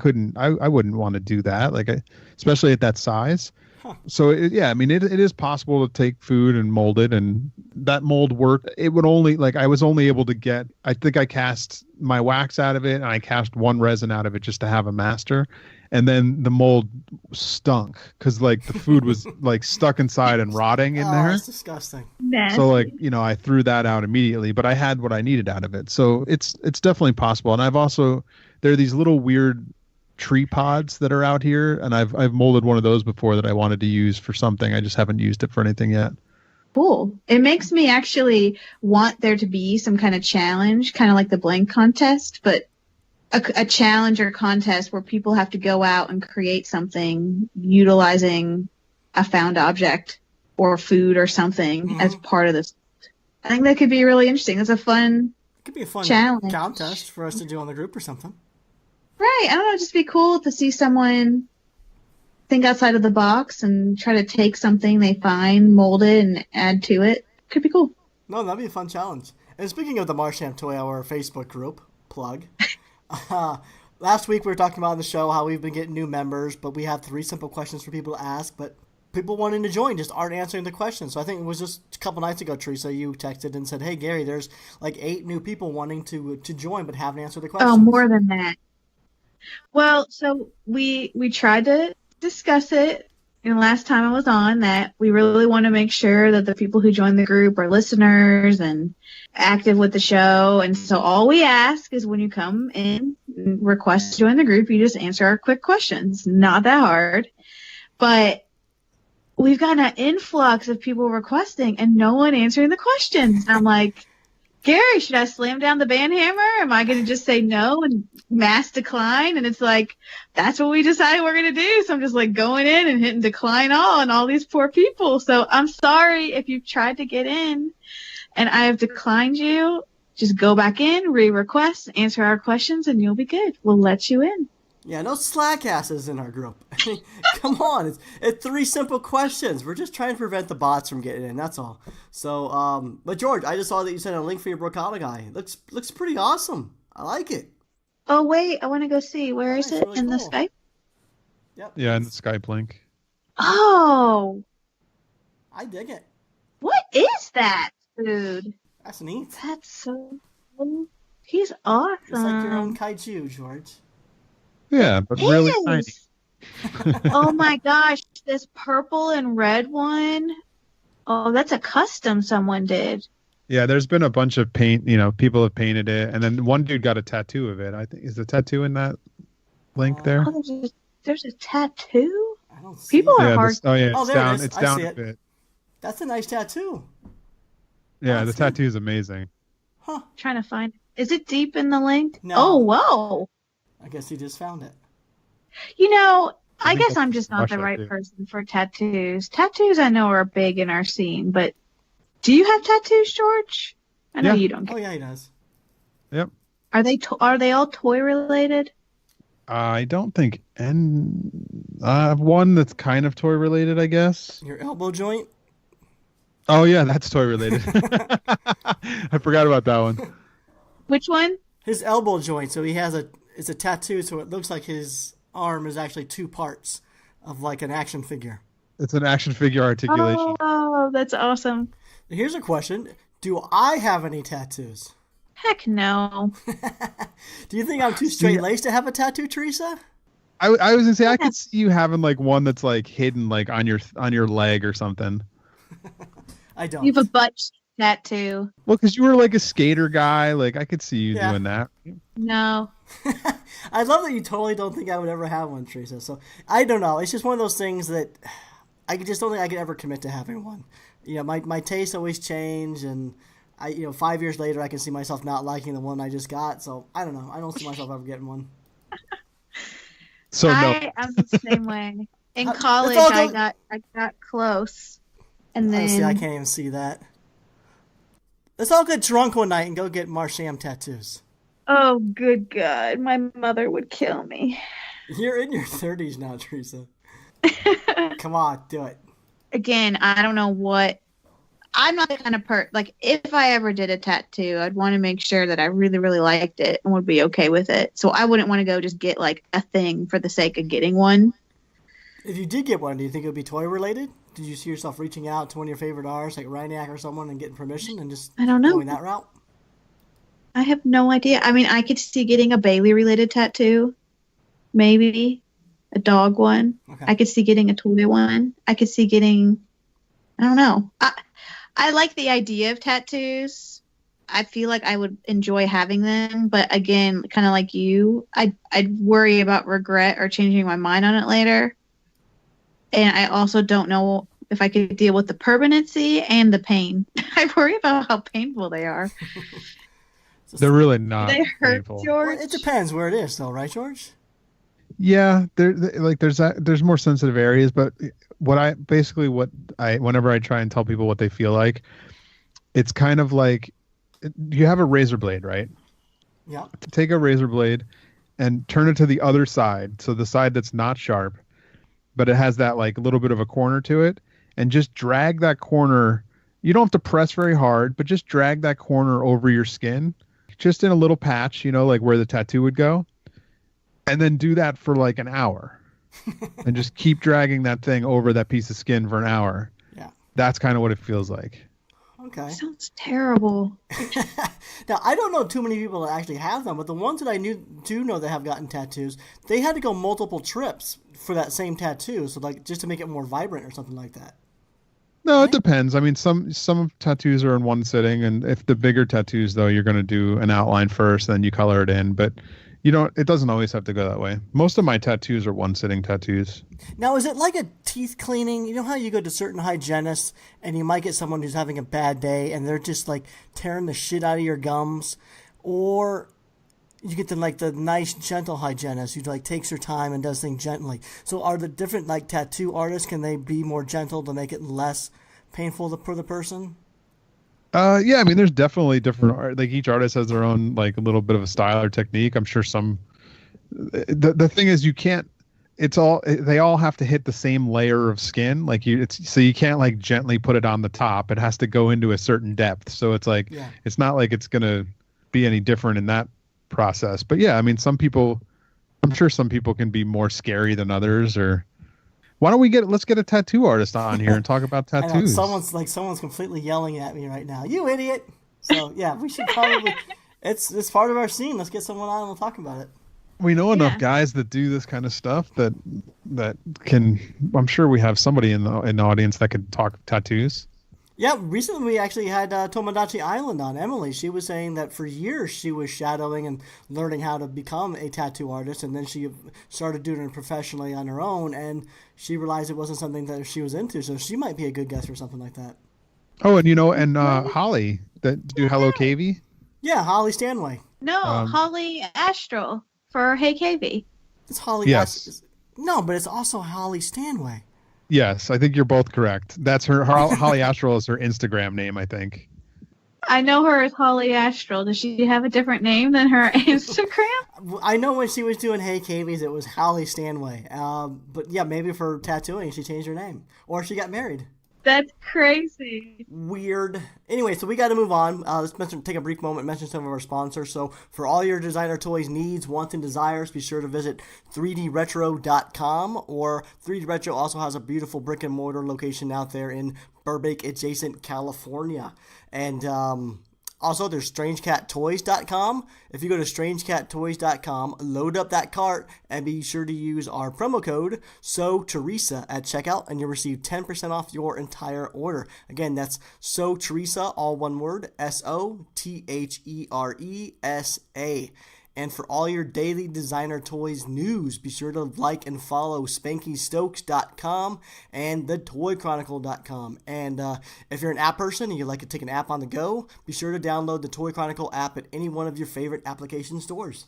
Speaker 1: wouldn't want to do that. Like especially at that size.
Speaker 3: Huh.
Speaker 1: So I mean, it is possible to take food and mold it, and that mold worked. It would only I was only able to get. I think I cast my wax out of it, and I cast one resin out of it just to have a master. And then the mold stunk because the food was stuck inside and rotting in there.
Speaker 3: That's disgusting.
Speaker 2: Nasty.
Speaker 1: So I threw that out immediately, but I had what I needed out of it. So it's definitely possible. And I've also, there are these little weird tree pods that are out here, and I've molded one of those before that I wanted to use for something. I just haven't used it for anything yet.
Speaker 2: Cool. It makes me actually want there to be some kind of challenge, kind of like the blank contest, but a challenge or contest where people have to go out and create something utilizing a found object or food or something as part of this. I think that could be really interesting. It's a fun
Speaker 3: It could be a fun
Speaker 2: challenge
Speaker 3: contest for us to do on the group or something.
Speaker 2: Right. I don't know. It'd just be cool to see someone think outside of the box and try to take something they find, mold it, and add to it. Could be cool.
Speaker 3: No, that'd be a fun challenge. And speaking of the Marsham Toy Hour Facebook group, plug. Last week we were talking about on the show how we've been getting new members, but we have 3 simple questions for people to ask, but people wanting to join just aren't answering the questions. So I think it was just a couple nights ago, Teresa, you texted and said, "Hey Gary, there's 8 new people wanting to join but haven't answered the questions."
Speaker 2: Oh, more than that. Well, so we tried to discuss it last time I was on that we really want to make sure that the people who join the group are listeners and active with the show. And so all we ask is when you come in and request to join the group, you just answer our quick questions. Not that hard. But we've gotten an influx of people requesting and no one answering the questions. I'm like, Gary, should I slam down the band hammer? Am I going to just say no and mass decline? And it's like, that's what we decided we're going to do. So I'm just going in and hitting decline all on all these poor people. So I'm sorry if you've tried to get in and I have declined you. Just go back in, re-request, answer our questions, and you'll be good. We'll let you in.
Speaker 3: Yeah, no slack asses in our group. Come on, it's 3 simple questions. We're just trying to prevent the bots from getting in. That's all. So, but George, I just saw that you sent a link for your Brocada guy. Looks pretty awesome. I like it.
Speaker 2: Oh wait, I want to go see. Where is it
Speaker 3: really
Speaker 2: in the
Speaker 3: cool.
Speaker 2: Skype?
Speaker 3: Yep.
Speaker 1: Yeah, in the Skype link.
Speaker 2: Oh,
Speaker 3: I dig it.
Speaker 2: what is that food?
Speaker 3: That's neat.
Speaker 2: That's so cool. He's awesome.
Speaker 3: It's like your own kaiju, George.
Speaker 1: Yeah, but really tiny.
Speaker 2: Is. Oh my gosh, this purple and red one. Oh, that's a custom someone did.
Speaker 1: Yeah, there's been a bunch of paint. People have painted it, and then one dude got a tattoo of it. I think is the tattoo in that link there.
Speaker 2: Oh, there's a tattoo.
Speaker 3: I don't see
Speaker 2: People
Speaker 3: it.
Speaker 2: are hard.
Speaker 1: It's
Speaker 3: there it
Speaker 1: down.
Speaker 3: is.
Speaker 1: It's
Speaker 3: I
Speaker 1: down
Speaker 3: see
Speaker 1: a
Speaker 3: it.
Speaker 1: bit.
Speaker 3: That's a nice tattoo.
Speaker 1: Yeah, the
Speaker 3: That's
Speaker 1: tattoo is amazing.
Speaker 3: Huh.
Speaker 2: Trying to find. Is it deep in the link?
Speaker 3: No.
Speaker 2: Oh, whoa.
Speaker 3: I guess he just found it.
Speaker 2: I
Speaker 1: think
Speaker 2: guess
Speaker 1: that's
Speaker 2: I'm just not the
Speaker 1: Russia,
Speaker 2: right
Speaker 1: too.
Speaker 2: person for tattoos. Tattoos I know are big in our scene, but do you have tattoos, George? I know
Speaker 1: Yeah.
Speaker 2: you don't.
Speaker 3: Oh yeah, he does.
Speaker 1: Yep.
Speaker 2: Are they all toy related?
Speaker 1: I don't think, and I have one that's kind of toy related, I guess.
Speaker 3: Your elbow joint.
Speaker 1: Oh yeah, that's toy related. I forgot about that one.
Speaker 2: Which one?
Speaker 3: His elbow joint. So he has it's a tattoo. So it looks like his arm is actually 2 parts of like an action figure.
Speaker 1: It's an action figure articulation.
Speaker 2: Oh, that's awesome.
Speaker 3: Here's a question: do I have any tattoos?
Speaker 2: Heck no.
Speaker 3: Do you think I'm too straight laced to have a tattoo, Teresa?
Speaker 1: I was gonna say I could see you having one that's hidden on your leg or something.
Speaker 3: I don't.
Speaker 2: You have a butt tattoo.
Speaker 1: Well, because you were a skater guy, I could see you doing that.
Speaker 2: No.
Speaker 3: I love that you totally don't think I would ever have one, Teresa. So I don't know. It's just one of those things that I just don't think I could ever commit to having one. My tastes always change, and 5 years later I can see myself not liking the one I just got. So I don't know. I don't see myself ever getting one.
Speaker 1: So no.
Speaker 2: I'm the same way. In
Speaker 3: It's
Speaker 2: college,
Speaker 3: all
Speaker 2: I
Speaker 3: good.
Speaker 2: got close, and
Speaker 3: Honestly,
Speaker 2: then
Speaker 3: I can't even see that. Let's all get drunk one night and go get Marsham tattoos.
Speaker 2: oh, good God, my mother would kill me.
Speaker 3: You're in your 30s now, Teresa. Come on, do it.
Speaker 2: again, I don't know what. I'm not the kind of like, if I ever did a tattoo, I'd want to make sure that I really, really liked it and would be okay with it. So I wouldn't want to go just get like a thing for the sake of getting one.
Speaker 3: If you did get one, do you think it would be toy related? Did you see yourself reaching out to one of your favorite artists, like Rhinak or someone, and getting permission and just
Speaker 2: I don't know.
Speaker 3: going that route?
Speaker 2: I have no idea. I mean, I could see getting a Bailey related tattoo, maybe a dog one.
Speaker 3: Okay.
Speaker 2: I could see getting a toy one. I could see getting, I don't know. I like the idea of tattoos. I feel like I would enjoy having them, but again, kind of like you, I'd worry about regret or changing my mind on it later. And I also don't know if I could deal with the permanency and the pain. I worry about how painful they are.
Speaker 1: They're really not
Speaker 2: They hurt,
Speaker 1: painful.
Speaker 2: George.
Speaker 3: Well, it depends where it is, though, right, George?
Speaker 1: Yeah, there's more sensitive areas, but whenever I try and tell people what they feel like, it's kind of like, you have a razor blade, right?
Speaker 3: Yeah.
Speaker 1: Take a razor blade and turn it to the other side, so the side that's not sharp, but it has that like little bit of a corner to it, and just drag that corner. You don't have to press very hard, but just drag that corner over your skin, just in a little patch, like where the tattoo would go. And then do that for like an hour and just keep dragging that thing over that piece of skin for an hour.
Speaker 3: Yeah.
Speaker 1: That's kind of what it feels like.
Speaker 3: Okay.
Speaker 2: Sounds terrible.
Speaker 3: Now, I don't know too many people that actually have them, but the ones that I do know that have gotten tattoos, they had to go multiple trips for that same tattoo. So like just to make it more vibrant or something like that.
Speaker 1: No, it depends. I mean, some tattoos are in one sitting, and if the bigger tattoos, though, you're going to do an outline first, then you color it in. But it doesn't always have to go that way. Most of my tattoos are one sitting tattoos.
Speaker 3: Now, is it like a teeth cleaning? You know how you go to certain hygienists and you might get someone who's having a bad day and they're just like tearing the shit out of your gums? Or you get the nice, gentle hygienist who like takes her time and does things gently. So are the different like tattoo artists, can they be more gentle to make it less painful for the person?
Speaker 1: Yeah, I mean, there's definitely different art. Like each artist has their own like a little bit of a style or technique. I'm sure the thing is you can't. They all have to hit the same layer of skin. Like so you can't like gently put it on the top. It has to go into a certain depth. So it's like It's not like it's gonna be any different in that process. But yeah, I mean, I'm sure some people can be more scary than others. Or why don't let's get a tattoo artist on here and talk about tattoos.
Speaker 3: Someone's completely yelling at me right now. You idiot! So yeah, we should probably. It's part of our scene. Let's get someone on and we'll talk about it.
Speaker 1: We know enough guys that do this kind of stuff that can. I'm sure we have somebody in the audience that could talk tattoos.
Speaker 3: Yeah, recently we actually had Tomodachi Island on. Emily, she was saying that for years she was shadowing and learning how to become a tattoo artist, and then she started doing it professionally on her own, and she realized it wasn't something that she was into, so she might be a good guest for something like that.
Speaker 1: Oh, and Holly, that do Hello KV?
Speaker 3: Yeah, Holly Stanway.
Speaker 2: No, Holly Astral for Hey KV.
Speaker 3: It's Holly.
Speaker 1: Yes.
Speaker 3: No, but it's also Holly Stanway.
Speaker 1: Yes, I think you're both correct. That's her Holly Astral is her Instagram name, I think.
Speaker 2: I know her as Holly Astral. Does she have a different name than her Instagram?
Speaker 3: I know when she was doing Hey Cavies, it was Holly Stanway. But yeah, maybe for tattooing, she changed her name. Or she got married.
Speaker 2: That's crazy.
Speaker 3: Weird. Anyway, so we got to move on. Let's take a brief moment and mention some of our sponsors. So for all your designer toys needs, wants, and desires, be sure to visit 3dretro.com. Or 3D Retro also has a beautiful brick and mortar location out there in Burbank adjacent California. And also, there's StrangeCatToys.com. If you go to StrangeCatToys.com, load up that cart and be sure to use our promo code SoTeresa at checkout, and you'll receive 10% off your entire order. Again, that's SoTeresa, all one word, SoTheresa. And for all your daily designer toys news, be sure to like and follow SpankyStokes.com and TheToyChronicle.com. And if you're an app person and you'd like to take an app on the go, be sure to download the Toy Chronicle app at any one of your favorite application stores.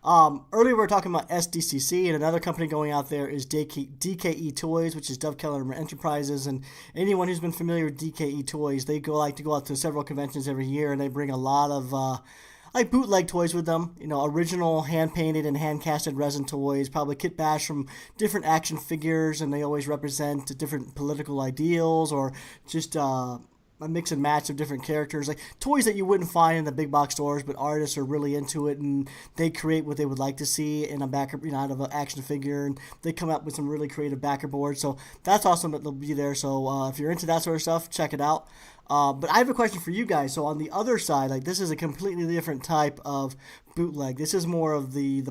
Speaker 3: Earlier we were talking about SDCC, and another company going out there is DKE Toys, which is Dove Keller Enterprises. And anyone who's been familiar with DKE Toys, they like to go out to several conventions every year, and they bring a lot of like bootleg toys with them. You know, original hand painted and hand casted resin toys, probably kit bash from different action figures, and they always represent different political ideals or just a mix and match of different characters, like toys that you wouldn't find in the big box stores, but artists are really into it and they create what they would like to see in a backer, out of an action figure, and they come up with some really creative backer boards. So that's awesome that they'll be there. So if you're into that sort of stuff, check it out. But I have a question for you guys. So on the other side, like this is a completely different type of bootleg. This is more of the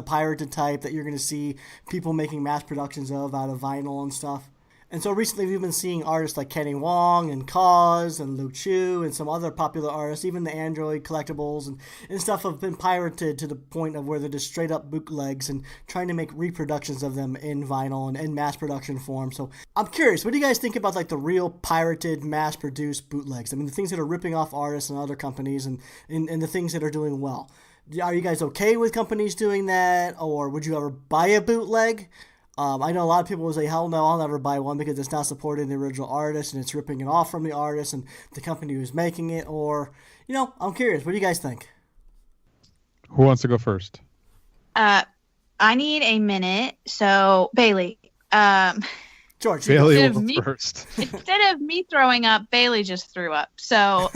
Speaker 3: pirated type that you're going to see people making mass productions of out of vinyl and stuff. And so recently we've been seeing artists like Kenny Wong and Cause and Lu Chu and some other popular artists, even the Android collectibles and stuff have been pirated to the point of where they're just straight up bootlegs and trying to make reproductions of them in vinyl and in mass production form. So I'm curious, what do you guys think about like the real pirated mass produced bootlegs? I mean, the things that are ripping off artists and other companies and the things that are doing well. Are you guys okay with companies doing that, or would you ever buy a bootleg? I know a lot of people will say, hell no, I'll never buy one because it's not supporting the original artist and it's ripping it off from the artist and the company who's making it. Or, I'm curious. What do you guys think?
Speaker 1: Who wants to go first?
Speaker 2: I need a minute. So, Bailey.
Speaker 3: George.
Speaker 1: Bailey will go first.
Speaker 2: Instead of me throwing up, Bailey just threw up. So.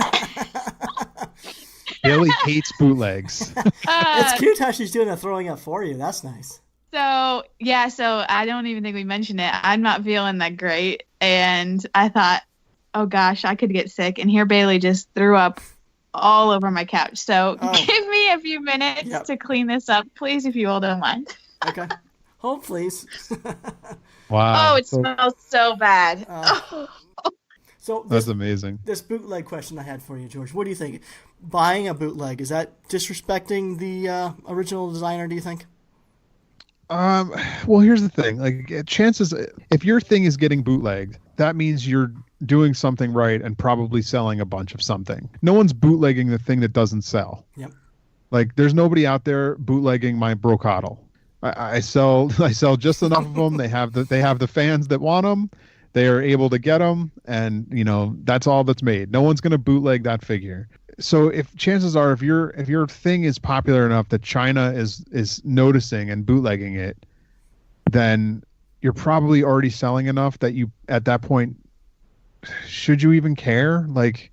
Speaker 1: Bailey hates bootlegs.
Speaker 3: It's cute how she's doing the throwing up for you. That's nice.
Speaker 2: So I don't even think we mentioned it. I'm not feeling that great. And I thought, oh gosh, I could get sick. And here Bailey just threw up all over my couch. So give me a few minutes to clean this up, please, if you all don't mind.
Speaker 3: Okay. Hold, please.
Speaker 1: Wow.
Speaker 2: Oh, it smells so bad.
Speaker 3: So
Speaker 1: that's amazing.
Speaker 3: This bootleg question I had for you, George. What do you think? Buying a bootleg, is that disrespecting the original designer, do you think?
Speaker 1: Well, here's the thing. Like, chances, if your thing is getting bootlegged, that means you're doing something right and probably selling a bunch of something. No one's bootlegging the thing that doesn't sell.
Speaker 3: Yep.
Speaker 1: Like, there's nobody out there bootlegging my brocodle. I sell just enough of them. They have the fans that want them. They are able to get them, and that's all that's made. No one's gonna bootleg that figure. So if chances are, if your thing is popular enough that China is noticing and bootlegging it, then you're probably already selling enough that you, at that point, should you even care? Like,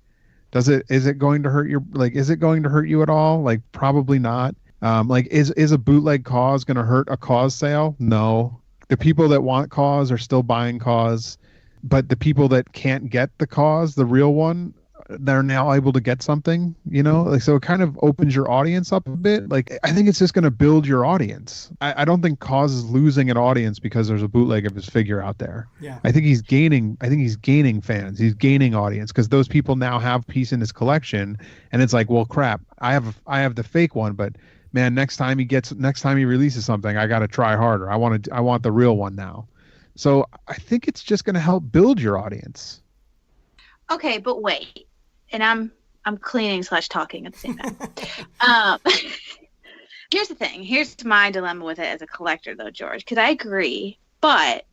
Speaker 1: is it going to hurt you at all? Like, probably not. Like, is a bootleg cause going to hurt a cause sale? No. The people that want cause are still buying cause, but the people that can't get the cause, the real one, they're now able to get something, like, so it kind of opens your audience up a bit. Like, I think it's just going to build your audience. I don't think Cause is losing an audience because there's a bootleg of his figure out there.
Speaker 3: Yeah.
Speaker 1: I think he's gaining fans. He's gaining audience because those people now have a piece in his collection, and it's like, well, crap, I have the fake one, but man, next time he releases something, I got to try harder. I want the real one now. So I think it's just going to help build your audience.
Speaker 2: Okay, but wait. And I'm cleaning / talking at the same time. Here's the thing. Here's my dilemma with it as a collector, though, George, because I agree. But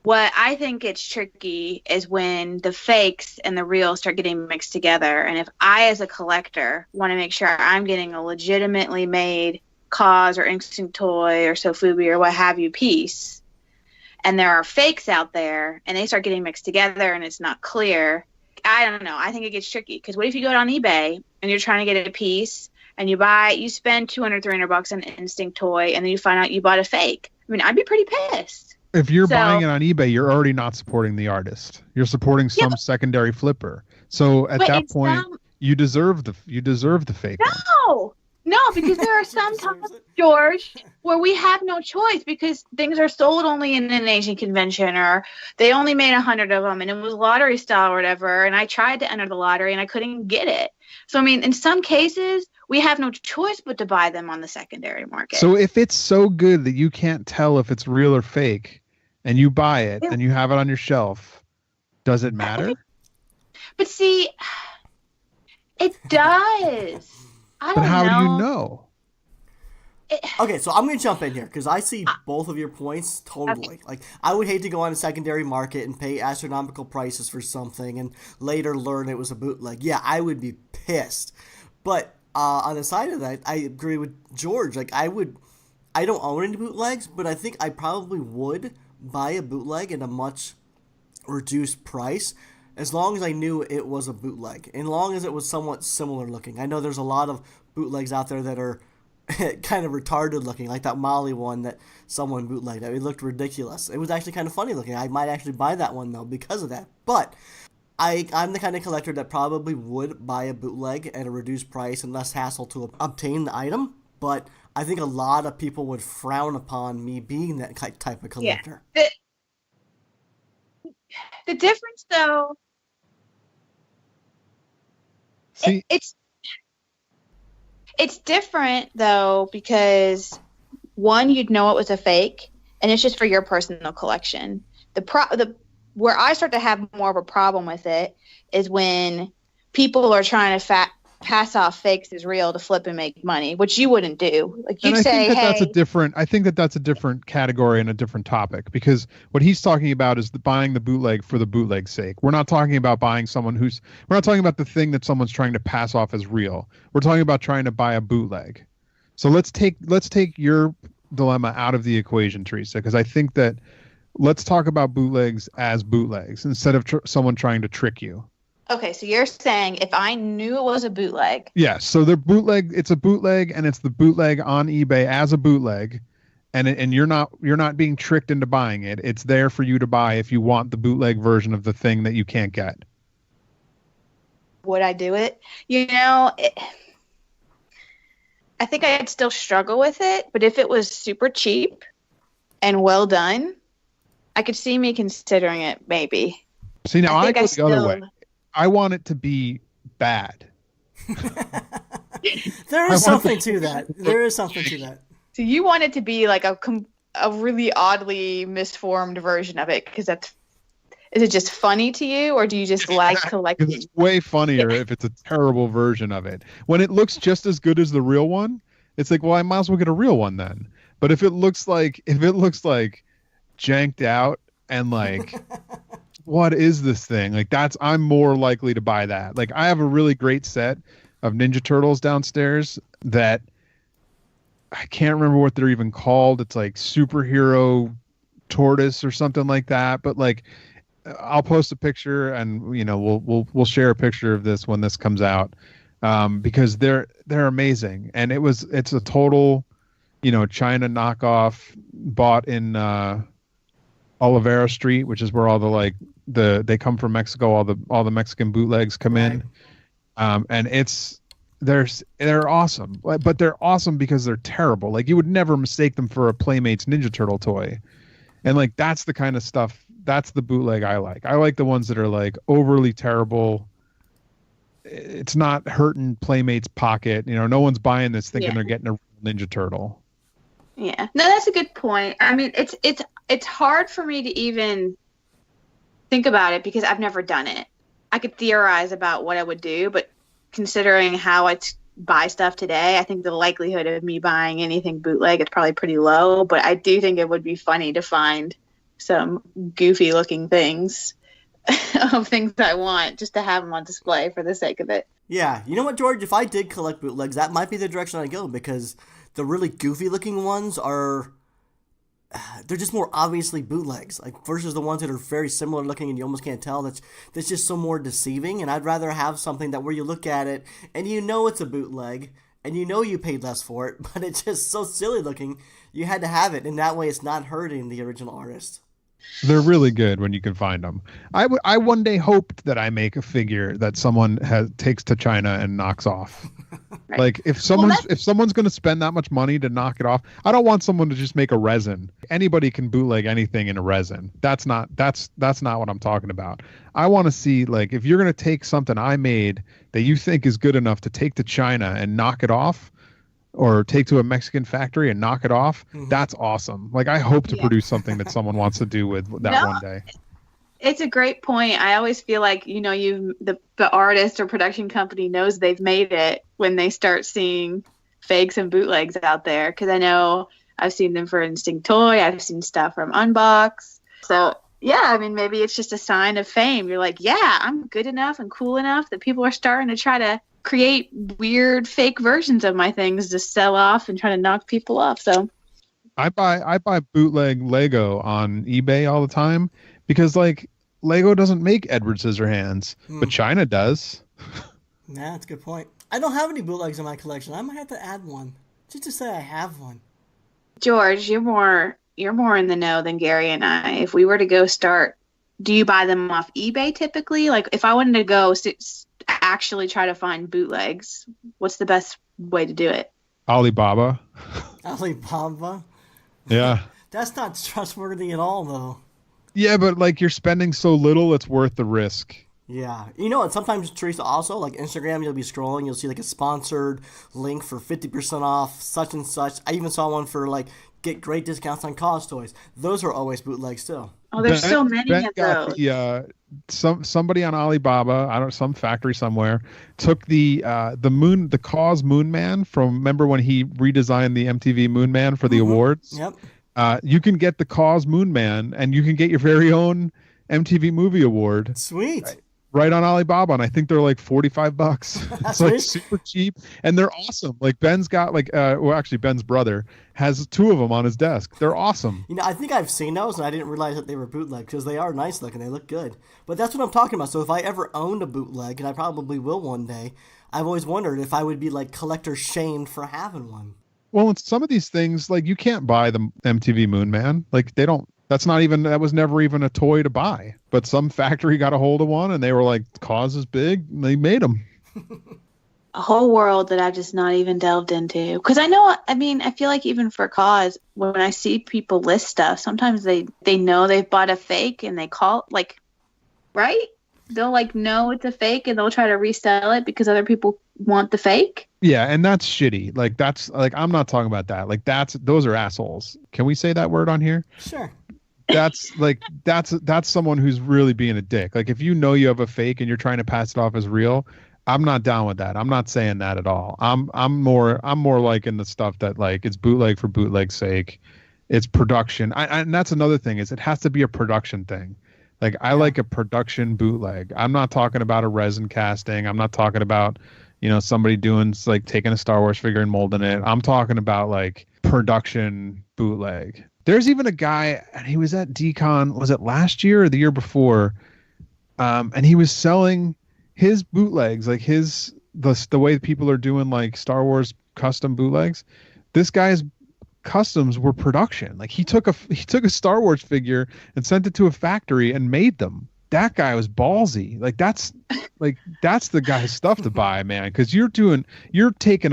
Speaker 2: what I think it's tricky is when the fakes and the real start getting mixed together. And if I, as a collector, want to make sure I'm getting a legitimately made Cause or Instinct Toy or Sofubi or what have you piece, and there are fakes out there, and they start getting mixed together and it's not clear, I don't know. I think it gets tricky because what if you go on eBay and you're trying to get a piece and you spend $200, $300 on an Instinct Toy and then you find out you bought a fake? I mean, I'd be pretty pissed.
Speaker 1: If you're buying it on eBay, you're already not supporting the artist. You're supporting some secondary flipper. So at that point, you deserve the fake.
Speaker 2: No, because there are some times, George, where we have no choice because things are sold only in an Asian convention or they only made 100 of them and it was lottery style or whatever. And I tried to enter the lottery and I couldn't get it. So, I mean, in some cases, we have no choice but to buy them on the secondary market.
Speaker 1: So if it's so good that you can't tell if it's real or fake and you buy it and you have it on your shelf, does it matter?
Speaker 2: But see, it does.
Speaker 1: But how do you know?
Speaker 3: Okay, so I'm going to jump in here because I see both of your points totally. Okay. Like, I would hate to go on a secondary market and pay astronomical prices for something and later learn it was a bootleg. Yeah, I would be pissed. But On the side of that, I agree with George. Like I don't own any bootlegs, but I think I probably would buy a bootleg at a much reduced price as long as I knew it was a bootleg, and long as it was somewhat similar looking. I know there's a lot of bootlegs out there that are kind of retarded looking, like that Molly one that someone bootlegged. It looked ridiculous. It was actually kind of funny looking. I might actually buy that one though because of that. But I'm the kind of collector that probably would buy a bootleg at a reduced price and less hassle to obtain the item. But I think a lot of people would frown upon me being that type of collector.
Speaker 2: Yeah. The difference, though,
Speaker 1: See,
Speaker 2: it's different though because one, you'd know it was a fake, and it's just for your personal collection. Where I start to have more of a problem with it is when people are trying to pass off fakes as real to flip and make money, which you wouldn't do. Like you'd say,
Speaker 1: I think that that's a different category and a different topic, because what he's talking about is buying the bootleg for the bootleg's sake. We're not talking about buying we're not talking about the thing that someone's trying to pass off as real. We're talking about trying to buy a bootleg. So let's take your dilemma out of the equation, Teresa, because I think that let's talk about bootlegs as bootlegs instead of someone trying to trick you.
Speaker 2: Okay, so you're saying if I knew it was a bootleg.
Speaker 1: Yes, so they're bootleg. It's a bootleg, and it's the bootleg on eBay as a bootleg, and you're not being tricked into buying it. It's there for you to buy if you want the bootleg version of the thing that you can't get.
Speaker 2: Would I do it? I think I'd still struggle with it, but if it was super cheap and well done, I could see me considering it maybe.
Speaker 1: See, now I go the other way. I want it to be bad.
Speaker 3: There is something to that. There is something to that.
Speaker 2: So you want it to be like a really oddly misformed version of it because is it just funny to you, or do you just like collecting?
Speaker 1: It's way funnier if it's a terrible version of it. When it looks just as good as the real one, it's like, well, I might as well get a real one then. But if it looks like janked out and like what is this thing? Like I'm more likely to buy that. Like I have a really great set of Ninja Turtles downstairs that I can't remember what they're even called. It's like superhero tortoise or something like that. But like I'll post a picture and we'll share a picture of this when this comes out. Because they're amazing. And it's a total, China knockoff bought in Olivera Street, which is where all they come from Mexico. All the Mexican bootlegs come in, and they're awesome. But they're awesome because they're terrible. Like you would never mistake them for a Playmates Ninja Turtle toy, and like that's the kind of stuff. That's the bootleg I like. I like the ones that are like overly terrible. It's not hurting Playmates' pocket. No one's buying this thinking they're getting a Ninja Turtle.
Speaker 2: Yeah, no, that's a good point. I mean, it's hard for me to even think about it because I've never done it. I could theorize about what I would do, but considering how I buy stuff today, I think the likelihood of me buying anything bootleg is probably pretty low. But I do think it would be funny to find some goofy looking things of things I want just to have them on display for the sake of it.
Speaker 3: Yeah, you know what, George? If I did collect bootlegs, that might be the direction I'd go because the really goofy looking ones they're just more obviously bootlegs, like versus the ones that are very similar looking and you almost can't tell. That's just so more deceiving. And I'd rather have something that where you look at it and it's a bootleg and you paid less for it, but it's just so silly looking. You had to have it, and that way it's not hurting the original artist.
Speaker 1: They're really good when you can find them. I one day hoped that I make a figure that someone takes to China and knocks off. Right. Like if someone's going to spend that much money to knock it off, I don't want someone to just make a resin. Anybody can bootleg anything in a resin. That's not what I'm talking about. I want to see, like, if you're going to take something I made that you think is good enough to take to China and knock it off, or take to a Mexican factory and knock it off, that's awesome. Like, I hope to produce something that someone wants to do with that one day.
Speaker 2: It's a great point. I always feel like, the artist or production company knows they've made it when they start seeing fakes and bootlegs out there. Because I know I've seen them for Instinct Toy. I've seen stuff from Unbox. So, yeah, I mean, maybe it's just a sign of fame. You're like, yeah, I'm good enough and cool enough that people are starting to try to create weird fake versions of my things to sell off and try to knock people off. So
Speaker 1: I buy bootleg Lego on eBay all the time because like Lego doesn't make Edward Scissorhands, but China does.
Speaker 3: Yeah, that's a good point. I don't have any bootlegs in my collection. I might have to add one just to say I have one.
Speaker 2: George, you're more in the know than Gary and I. If we were to go start, do you buy them off eBay typically? Like if I wanted to go actually try to find bootlegs, what's the best way to do it?
Speaker 1: Alibaba.
Speaker 3: Alibaba?
Speaker 1: Yeah.
Speaker 3: That's not trustworthy at all, though.
Speaker 1: Yeah, but like you're spending so little, it's worth the risk.
Speaker 3: Yeah. You know what? Sometimes, Teresa, also, like Instagram, you'll be scrolling, you'll see like a sponsored link for 50% off such and such. I even saw one for like get great discounts on college toys. Those are always bootlegs too.
Speaker 2: Oh, there's so many of those.
Speaker 1: Somebody on Alibaba, some factory somewhere, took the Cause Moon Man from, remember when he redesigned the MTV Moon Man for the awards?
Speaker 3: Yep.
Speaker 1: You can get the Cause Moon Man, and you can get your very own MTV Movie Award.
Speaker 3: Sweet.
Speaker 1: Right on Alibaba, and I think they're like $45. It's like super cheap, and they're awesome. Like Ben's got actually Ben's brother has 2 of them on his desk. They're awesome.
Speaker 3: You know, I think I've seen those, and I didn't realize that they were bootleg because they are nice looking. They look good. But that's what I'm talking about. So if I ever owned a bootleg, and I probably will one day, I've always wondered if I would be like collector shamed for having one.
Speaker 1: Well, it's some of these things like you can't buy the MTV Moon Man. Like they don't. That was never even a toy to buy. But some factory got a hold of one and they were like, Cause is big. And they made them.
Speaker 2: A whole world that I've just not even delved into. Because I feel like even for Cause, when I see people list stuff, sometimes they know they've bought a fake and they call, like, right? They'll like know it's a fake and they'll try to resell it because other people want the fake.
Speaker 1: Yeah, and that's shitty. Like that's like I'm not talking about that. Like those are assholes. Can we say that word on here?
Speaker 3: Sure.
Speaker 1: That's someone who's really being a dick. Like if you know you have a fake and you're trying to pass it off as real, I'm not down with that. I'm not saying that at all. I'm more like in the stuff that like it's bootleg for bootleg's sake. It's production. And that's another thing is it has to be a production thing. Like I like a production bootleg. I'm not talking about a resin casting. I'm not talking about, somebody doing like taking a Star Wars figure and molding it. I'm talking about like production bootleg. There's even a guy, and he was at DCon, was it last year or the year before? And he was selling his bootlegs, like the way people are doing like Star Wars custom bootlegs. This guy's customs were production. Like he took a Star Wars figure and sent it to a factory and made them. That guy was ballsy. Like that's the guy's stuff to buy, man. Because you're taking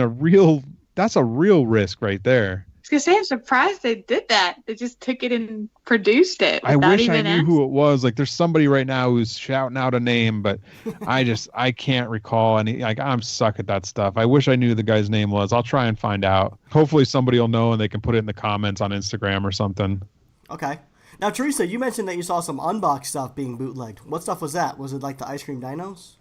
Speaker 1: that's a real risk right there.
Speaker 2: I was gonna say, I'm surprised they did that. They just took it and produced it.
Speaker 1: I wish I knew who it was. Like, there's somebody right now who's shouting out a name, but I can't recall any. Like, I'm suck at that stuff. I wish I knew who the guy's name was. I'll try and find out. Hopefully, somebody will know and they can put it in the comments on Instagram or something.
Speaker 3: Okay. Now, Teresa, you mentioned that you saw some unboxed stuff being bootlegged. What stuff was that? Was it like the ice cream dinos?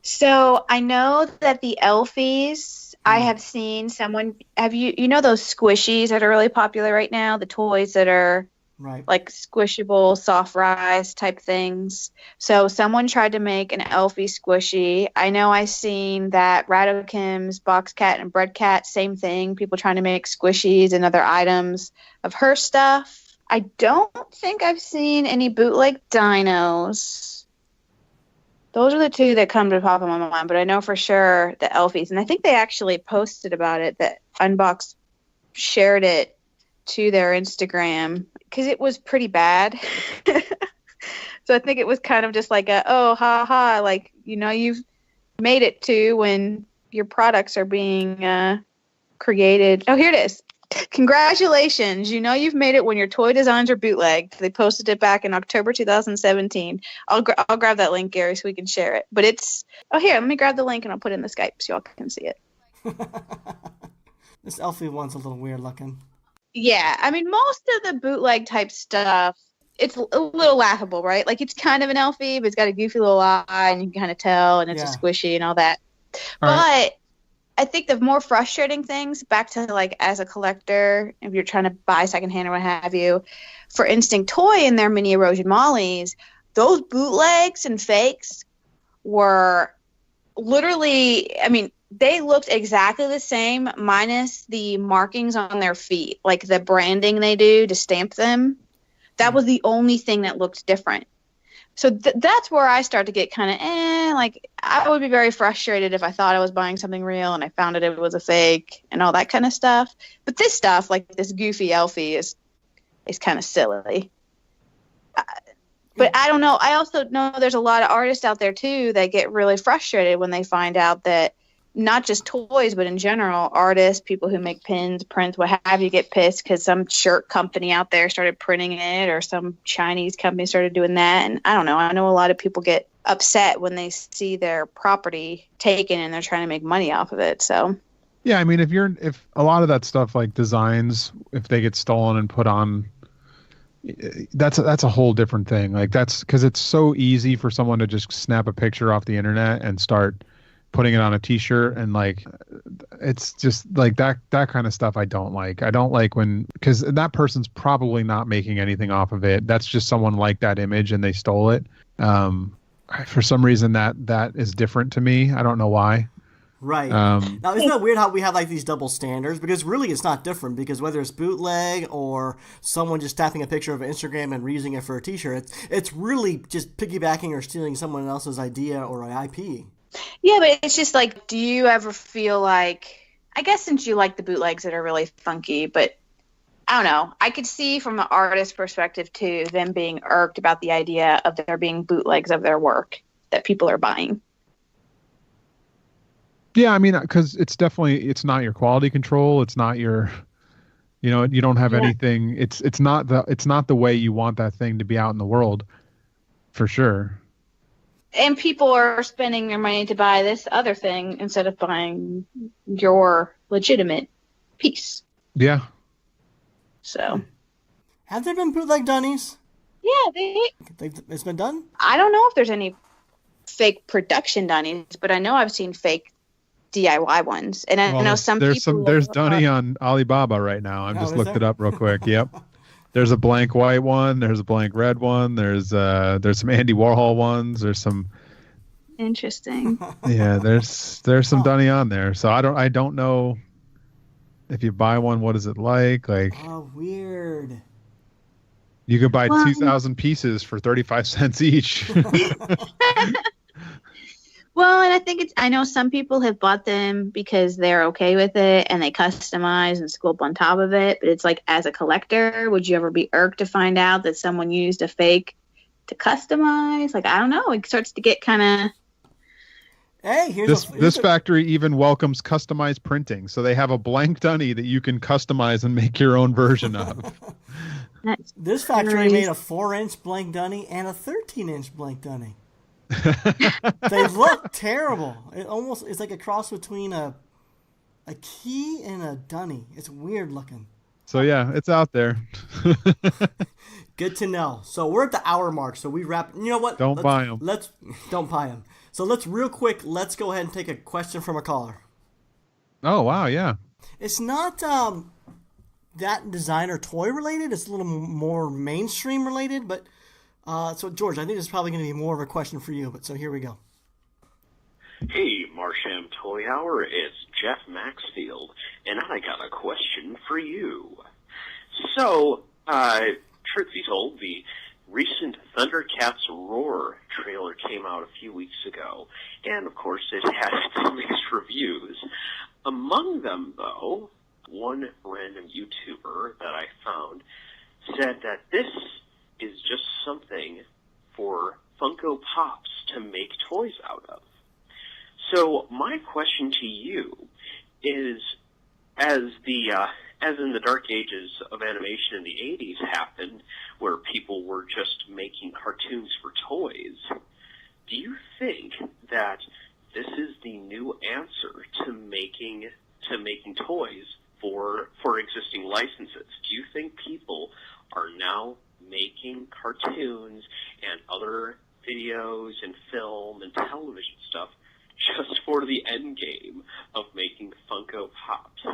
Speaker 2: So I know that the Elfies, I have seen someone, you know those squishies that are really popular right now? The toys that are like squishable, soft rise type things. So someone tried to make an Elfie squishy. I know I seen that Radokim's Box Cat and Bread Cat, same thing. People trying to make squishies and other items of her stuff. I don't think I've seen any bootleg dinos. Those are the two that come to pop in my mind, but I know for sure the Elfies. And I think they actually posted about it, that Unbox shared it to their Instagram because it was pretty bad. So I think it was kind of just like oh, ha, ha, like, you've made it to when your products are being created. Oh, here it is. Congratulations. You've made it when your toy designs are bootlegged. They posted it back in October 2017. I'll grab that link, Gary, so we can share it. But it's... Oh, here, let me grab the link and I'll put it in the Skype so y'all can see it.
Speaker 3: This Elfie one's a little weird looking.
Speaker 2: Yeah, I mean, most of the bootleg type stuff, it's a little laughable, right? Like, it's kind of an Elfie, but it's got a goofy little eye and you can kind of tell, and it's a squishy and all that. But I think the more frustrating things, back to like as a collector, if you're trying to buy secondhand or what have you, for Instinct Toy and their mini erosion mollies, those bootlegs and fakes were
Speaker 5: literally, I mean, they looked exactly the same minus the markings on their feet, like the branding they do to stamp them. That was the only thing that looked different. So that's where I start to get kind of, like, I would be very frustrated if I thought I was buying something real and I found it was a fake and all that kind of stuff. But this stuff, like this goofy Elfie, is kind of silly. But I don't know. I also know there's a lot of artists out there, too, that get really frustrated when they find out that not just toys, but in general, artists, people who make pins, prints, what have you, get pissed because some shirt company out there started printing it or some Chinese company started doing that. And I don't know. I know a lot of people get upset when they see their property taken and they're trying to make money off of it. So,
Speaker 1: yeah, I mean, if a lot of that stuff like designs, if they get stolen and put on, that's a whole different thing. Like that's because it's so easy for someone to just snap a picture off the internet and start putting it on a t-shirt, and like it's just like that kind of stuff I don't like. I don't like when, because that person's probably not making anything off of it. That's just someone liked that image and they stole it. For some reason that is different to me. I don't know why.
Speaker 3: Right. Now, isn't that weird how we have like these double standards? Because really it's not different, because whether it's bootleg or someone just tapping a picture of Instagram and reusing it for a t-shirt, it's really just piggybacking or stealing someone else's idea or an IP.
Speaker 5: Yeah, but it's just like, do you ever feel like, I guess since you like the bootlegs that are really funky, but I don't know, I could see from an artist's perspective too, them being irked about the idea of there being bootlegs of their work that people are buying.
Speaker 1: Yeah, I mean, because it's not your quality control. It's not your, you don't have anything. It's not the way you want that thing to be out in the world, for sure.
Speaker 5: And people are spending their money to buy this other thing instead of buying your legitimate piece.
Speaker 1: Yeah.
Speaker 5: So.
Speaker 3: Have there been bootleg dunnies?
Speaker 5: Yeah,
Speaker 3: it's been done?
Speaker 5: I don't know if there's any fake production dunnies, but I know I've seen fake DIY ones. And I know some people...
Speaker 1: There's dunny on Alibaba right now. I've just looked it up real quick. Yep. There's a blank white one. There's a blank red one. There's some Andy Warhol ones. There's some.
Speaker 5: Interesting.
Speaker 1: Yeah, there's some dunny on there. So I don't know if you buy one, what is it like? Like.
Speaker 3: Oh, weird.
Speaker 1: You could buy 2,000 pieces for 35 cents each.
Speaker 5: Well, and I know some people have bought them because they're okay with it and they customize and sculpt on top of it. But it's like, as a collector, would you ever be irked to find out that someone used a fake to customize? Like, I don't know. It starts to get kind of...
Speaker 3: Hey,
Speaker 1: this factory even welcomes customized printing. So they have a blank dunny that you can customize and make your own version of.
Speaker 3: This factory made a 4-inch blank dunny and a 13-inch blank dunny. They look terrible. It's like a cross between a key and a dunny. It's weird looking.
Speaker 1: So yeah, it's out there.
Speaker 3: Good to know. So we're at the hour mark. So we wrap. You know what?
Speaker 1: Don't buy them.
Speaker 3: Don't buy them. So let's go ahead and take a question from a caller.
Speaker 1: Oh wow, yeah.
Speaker 3: It's not that designer toy related. It's a little more mainstream related, but. So, George, I think this is probably going to be more of a question for you, but so here we go.
Speaker 6: Hey, Marsham Toy Hour, it's Jeff Maxfield, and I got a question for you. So, truth be told, the recent Thundercats Roar trailer came out a few weeks ago, and of course it had some mixed reviews. Among them, though, one random YouTuber that I found said that this is just something for Funko Pops to make toys out of. So my question to you is, as in the dark ages of animation in the 80s happened, where people were just making cartoons for toys, do you think that this is the new answer to making toys for existing licenses? Do you think people are now making cartoons and other videos and film and television stuff just for the end game of making Funko Pops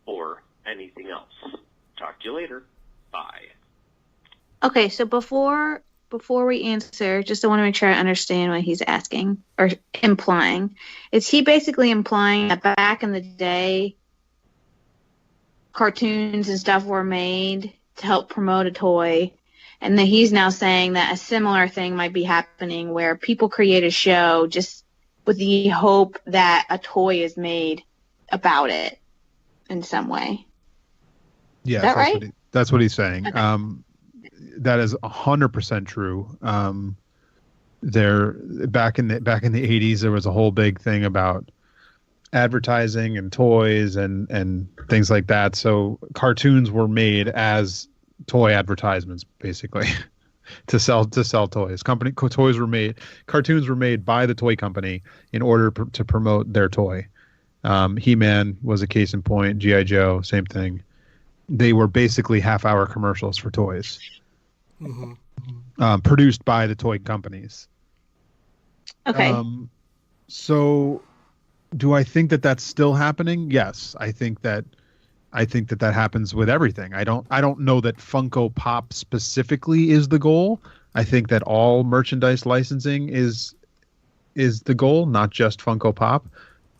Speaker 6: or anything else? Talk to you later. Bye.
Speaker 5: Okay, so before
Speaker 2: before we answer, just I want to make sure I understand what he's asking or implying. Is he basically implying that back in the day, cartoons and stuff were made to help promote a toy, and that he's now saying that a similar thing might be happening where people create a show just with the hope that a toy is made about it in some way?
Speaker 1: Yes,
Speaker 2: that right?
Speaker 1: That's what he's saying.
Speaker 2: Okay.
Speaker 1: That is 100% true. There back in the 80s, there was a whole big thing about advertising and toys and things like that. So cartoons were made as toy advertisements, basically, to sell toys. Cartoons were made by the toy company in order to promote their toy. He-Man was a case in point. G.I. Joe, same thing. They were basically half-hour commercials for toys, produced by the toy companies.
Speaker 2: Okay.
Speaker 1: So, do I think that that's still happening? Yes, I think that happens with everything. I don't know that Funko Pop specifically is the goal. I think that all merchandise licensing is the goal, not just Funko Pop.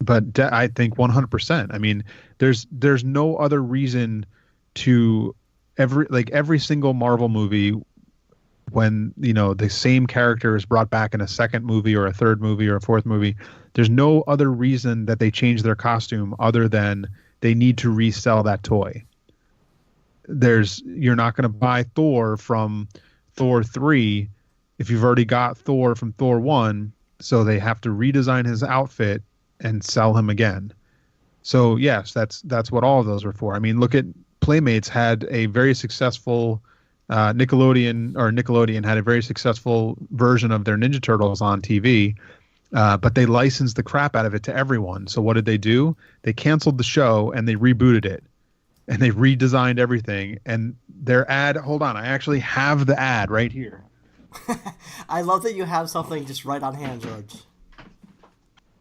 Speaker 1: But I think 100%. I mean, there's no other reason to every single Marvel movie, when the same character is brought back in a second movie or a third movie or a fourth movie, there's no other reason that they change their costume other than they need to resell that toy. You're not going to buy Thor from Thor 3 if you've already got Thor from Thor 1, so they have to redesign his outfit and sell him again. So yes, that's what all of those are for. I mean, look at Playmates had a very successful Nickelodeon had a very successful version of their Ninja Turtles on TV, but they licensed the crap out of it to everyone. So what did they do? They canceled the show and they rebooted it, and they redesigned everything. And their ad, hold on, I actually have the ad right here.
Speaker 3: I love that you have something just right on hand, George.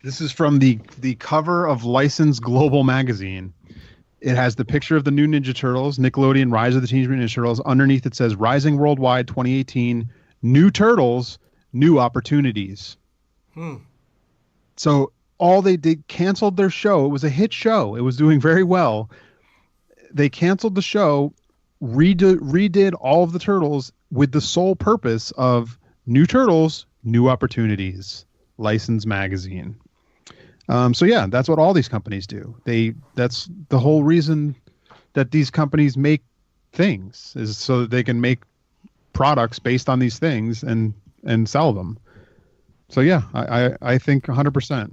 Speaker 1: This is from the cover of Licensed Global magazine. It has the picture of the new Ninja Turtles, Nickelodeon Rise of the Teenage Mutant Ninja Turtles. Underneath it says Rising Worldwide 2018, New Turtles, New Opportunities. So all they did, canceled their show. It was a hit show. It was doing very well. They canceled the show, redid all of the Turtles with the sole purpose of New Turtles, New Opportunities, Licensed magazine. So yeah, that's what all these companies do. That's the whole reason that these companies make things, is so that they can make products based on these things and sell them. So yeah, I think 100%.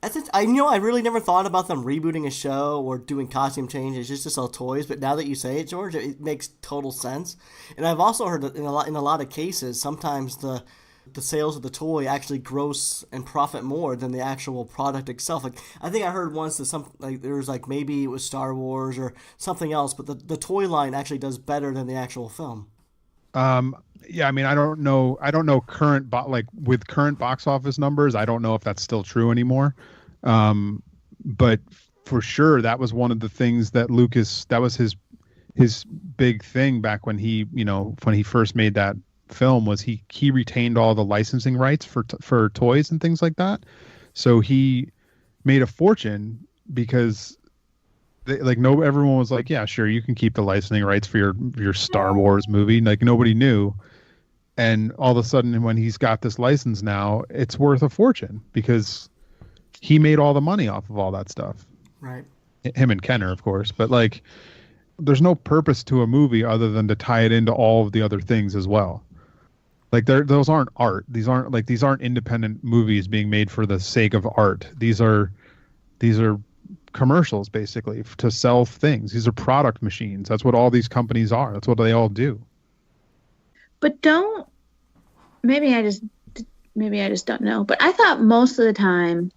Speaker 3: I really never thought about them rebooting a show or doing costume changes just to sell toys. But now that you say it, George, it makes total sense. And I've also heard that in a lot of cases, sometimes the sales of the toy actually gross and profit more than the actual product itself. Like, I think I heard once that there was maybe it was Star Wars or something else, but the toy line actually does better than the actual film.
Speaker 1: Yeah, I mean, I don't know with current box office numbers, I don't know if that's still true anymore. But for sure, that was one of the things that that was his big thing back when he first made that film, was he retained all the licensing rights for toys and things like that. So he made a fortune because everyone was like, yeah, sure, you can keep the licensing rights for your Star Wars movie. Like, nobody knew. And all of a sudden, when he's got this license now, it's worth a fortune because he made all the money off of all that stuff.
Speaker 3: Right.
Speaker 1: Him and Kenner, of course. But there's no purpose to a movie other than to tie it into all of the other things as well. Those aren't art. These aren't independent movies being made for the sake of art. These are commercials, basically, to sell things. These are product machines. That's what all these companies are. That's what they all do.
Speaker 2: But maybe I just don't know. But I thought most of the time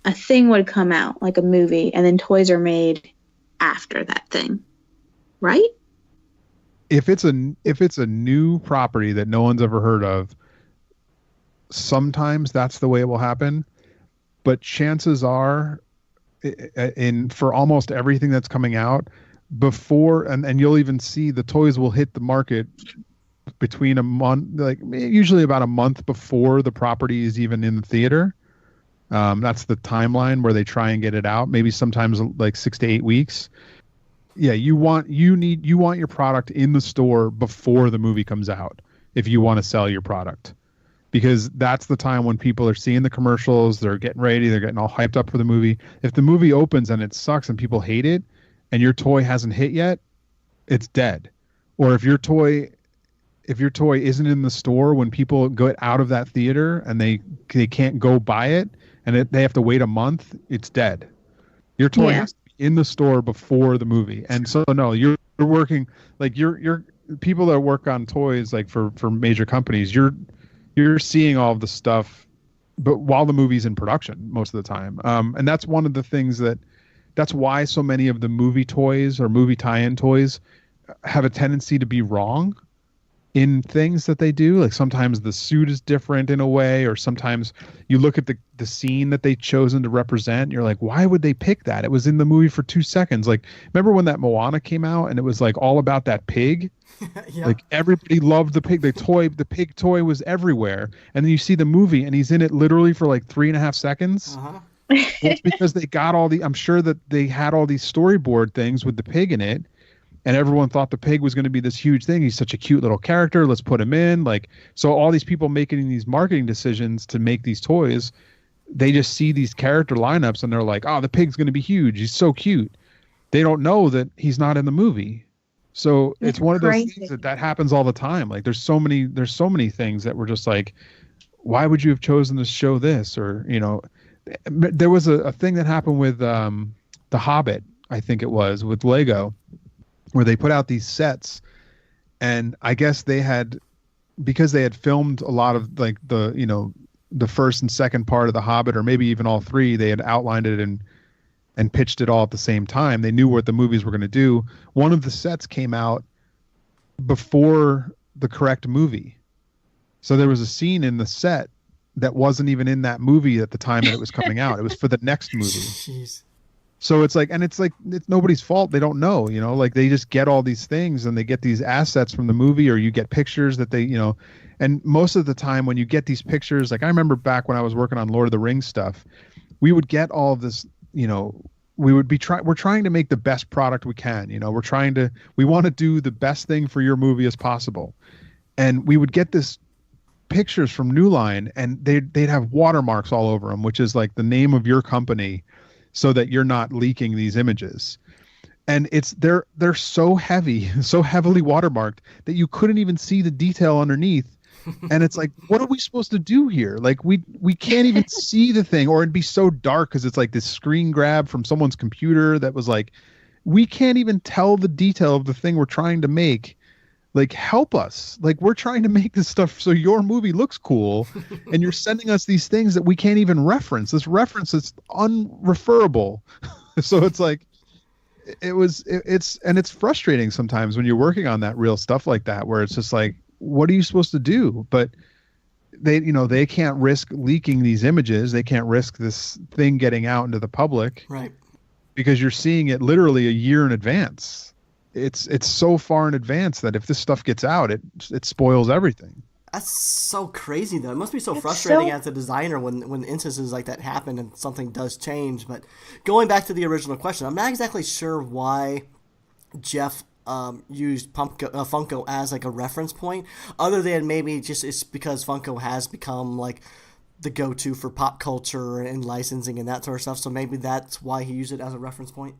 Speaker 2: a thing would come out, like a movie, and then toys are made after that thing, right?
Speaker 1: If it's a new property that no one's ever heard of, sometimes that's the way it will happen. But chances are, for almost everything that's coming out before, and you'll even see the toys will hit the market between a month, like usually about a month before the property is even in the theater. That's the timeline where they try and get it out. Maybe sometimes like 6 to 8 weeks. Yeah, you want your product in the store before the movie comes out if you want to sell your product, because that's the time when people are seeing the commercials, they're getting ready, they're getting all hyped up for the movie. If the movie opens and it sucks and people hate it and your toy hasn't hit yet, it's dead. Or if your toy isn't in the store when people go out of that theater and they can't go buy it and they have to wait a month, it's dead. Your toy has to be in the store before the movie. And so no, you're working like you're people that work on toys like for major companies, you're seeing all of the stuff but while the movie's in production most of the time. And that's one of the things that's why so many of the movie toys or movie tie-in toys have a tendency to be wrong in things that they do. Like sometimes the suit is different in a way, or sometimes you look at the scene that they've chosen to represent and you're like, why would they pick that? It was in the movie for 2 seconds. Like, remember when that Moana came out and it was like all about that pig?
Speaker 3: Yeah.
Speaker 1: Like everybody loved the pig. The pig toy was everywhere. And then you see the movie and he's in it literally for like 3.5 seconds.
Speaker 3: Uh-huh.
Speaker 1: Well, it's because they got I'm sure that they had all these storyboard things with the pig in it. And everyone thought the pig was going to be this huge thing. He's such a cute little character. Let's put him in. Like, so all these people making these marketing decisions to make these toys, they just see these character lineups and they're like, oh, the pig's going to be huge. He's so cute. They don't know that he's not in the movie. So it's one of those things that happens all the time. Like there's so many things that were just like, why would you have chosen to show this? Or, there was a thing that happened with The Hobbit, I think it was, with Lego, where they put out these sets, and I guess because they had filmed a lot of like the first and second part of The Hobbit, or maybe even all three, they had outlined it and pitched it all at the same time. They knew what the movies were going to do. One of the sets came out before the correct movie. So there was a scene in the set that wasn't even in that movie at the time that it was coming out. It was for the next movie.
Speaker 3: Jeez.
Speaker 1: So it's nobody's fault. They don't know, like they just get all these things and they get these assets from the movie, or you get pictures that they, and most of the time when you get these pictures, like I remember back when I was working on Lord of the Rings stuff, we would get all of this, we're trying to make the best product we can, we want to do the best thing for your movie as possible. And we would get this pictures from New Line and they'd have watermarks all over them, which is like the name of your company, so that you're not leaking these images. And they're so heavily watermarked that you couldn't even see the detail underneath. And it's like, what are we supposed to do here? Like we can't even see the thing, or it'd be so dark because it's like this screen grab from someone's computer that was like, we can't even tell the detail of the thing we're trying to make. Like, help us. Like, we're trying to make this stuff so your movie looks cool, and you're sending us these things that we can't even reference. This reference is unreferable. So it's like, it's frustrating sometimes when you're working on that real stuff like that, where it's just like, what are you supposed to do? But they can't risk leaking these images. They can't risk this thing getting out into the public.
Speaker 3: Right.
Speaker 1: Because you're seeing it literally a year in advance. It's so far in advance that if this stuff gets out, it spoils everything.
Speaker 3: That's so crazy, though. It must be so frustrating as a designer when instances like that happen and something does change. But going back to the original question, I'm not exactly sure why Jeff used Funko as like a reference point, other than maybe just it's because Funko has become like the go-to for pop culture and licensing and that sort of stuff. So maybe that's why he used it as a reference point.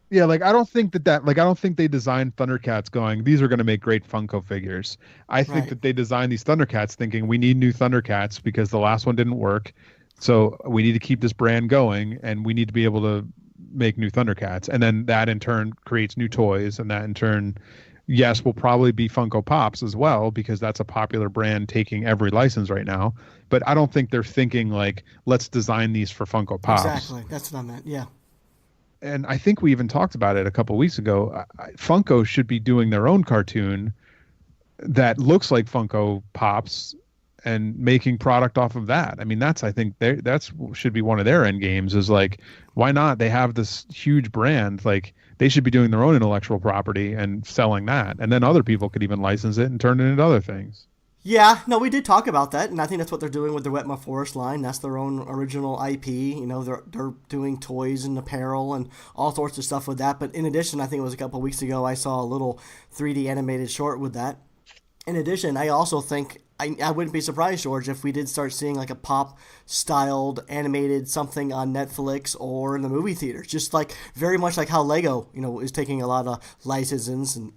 Speaker 1: Yeah, like I don't think I don't think they designed Thundercats going, these are going to make great Funko figures. I think that they designed these Thundercats thinking we need new Thundercats because the last one didn't work. So we need to keep this brand going and we need to be able to make new Thundercats. And then that in turn creates new toys, and that in turn, yes, will probably be Funko Pops as well, because that's a popular brand taking every license right now. But I don't think they're thinking like, let's design these for Funko Pops.
Speaker 3: Exactly. That's what I meant. Yeah.
Speaker 1: And I think we even talked about it a couple of weeks ago. Funko should be doing their own cartoon that looks like Funko Pops and making product off of that. I mean, I think that's should be one of their end games, is like, why not? They have this huge brand. Like, they should be doing their own intellectual property and selling that, and then other people could even license it and turn it into other things.
Speaker 3: Yeah, no, we did talk about that, and I think that's what they're doing with the Wetma Forest line. That's their own original IP. You know, they're doing toys and apparel and all sorts of stuff with that. But in addition, I think it was a couple of weeks ago, I saw a little 3D animated short with that. In addition, I also think I wouldn't be surprised, George, if we did start seeing like a pop-styled animated something on Netflix or in the movie theaters. Just like very much like how Lego, you know, is taking a lot of licenses and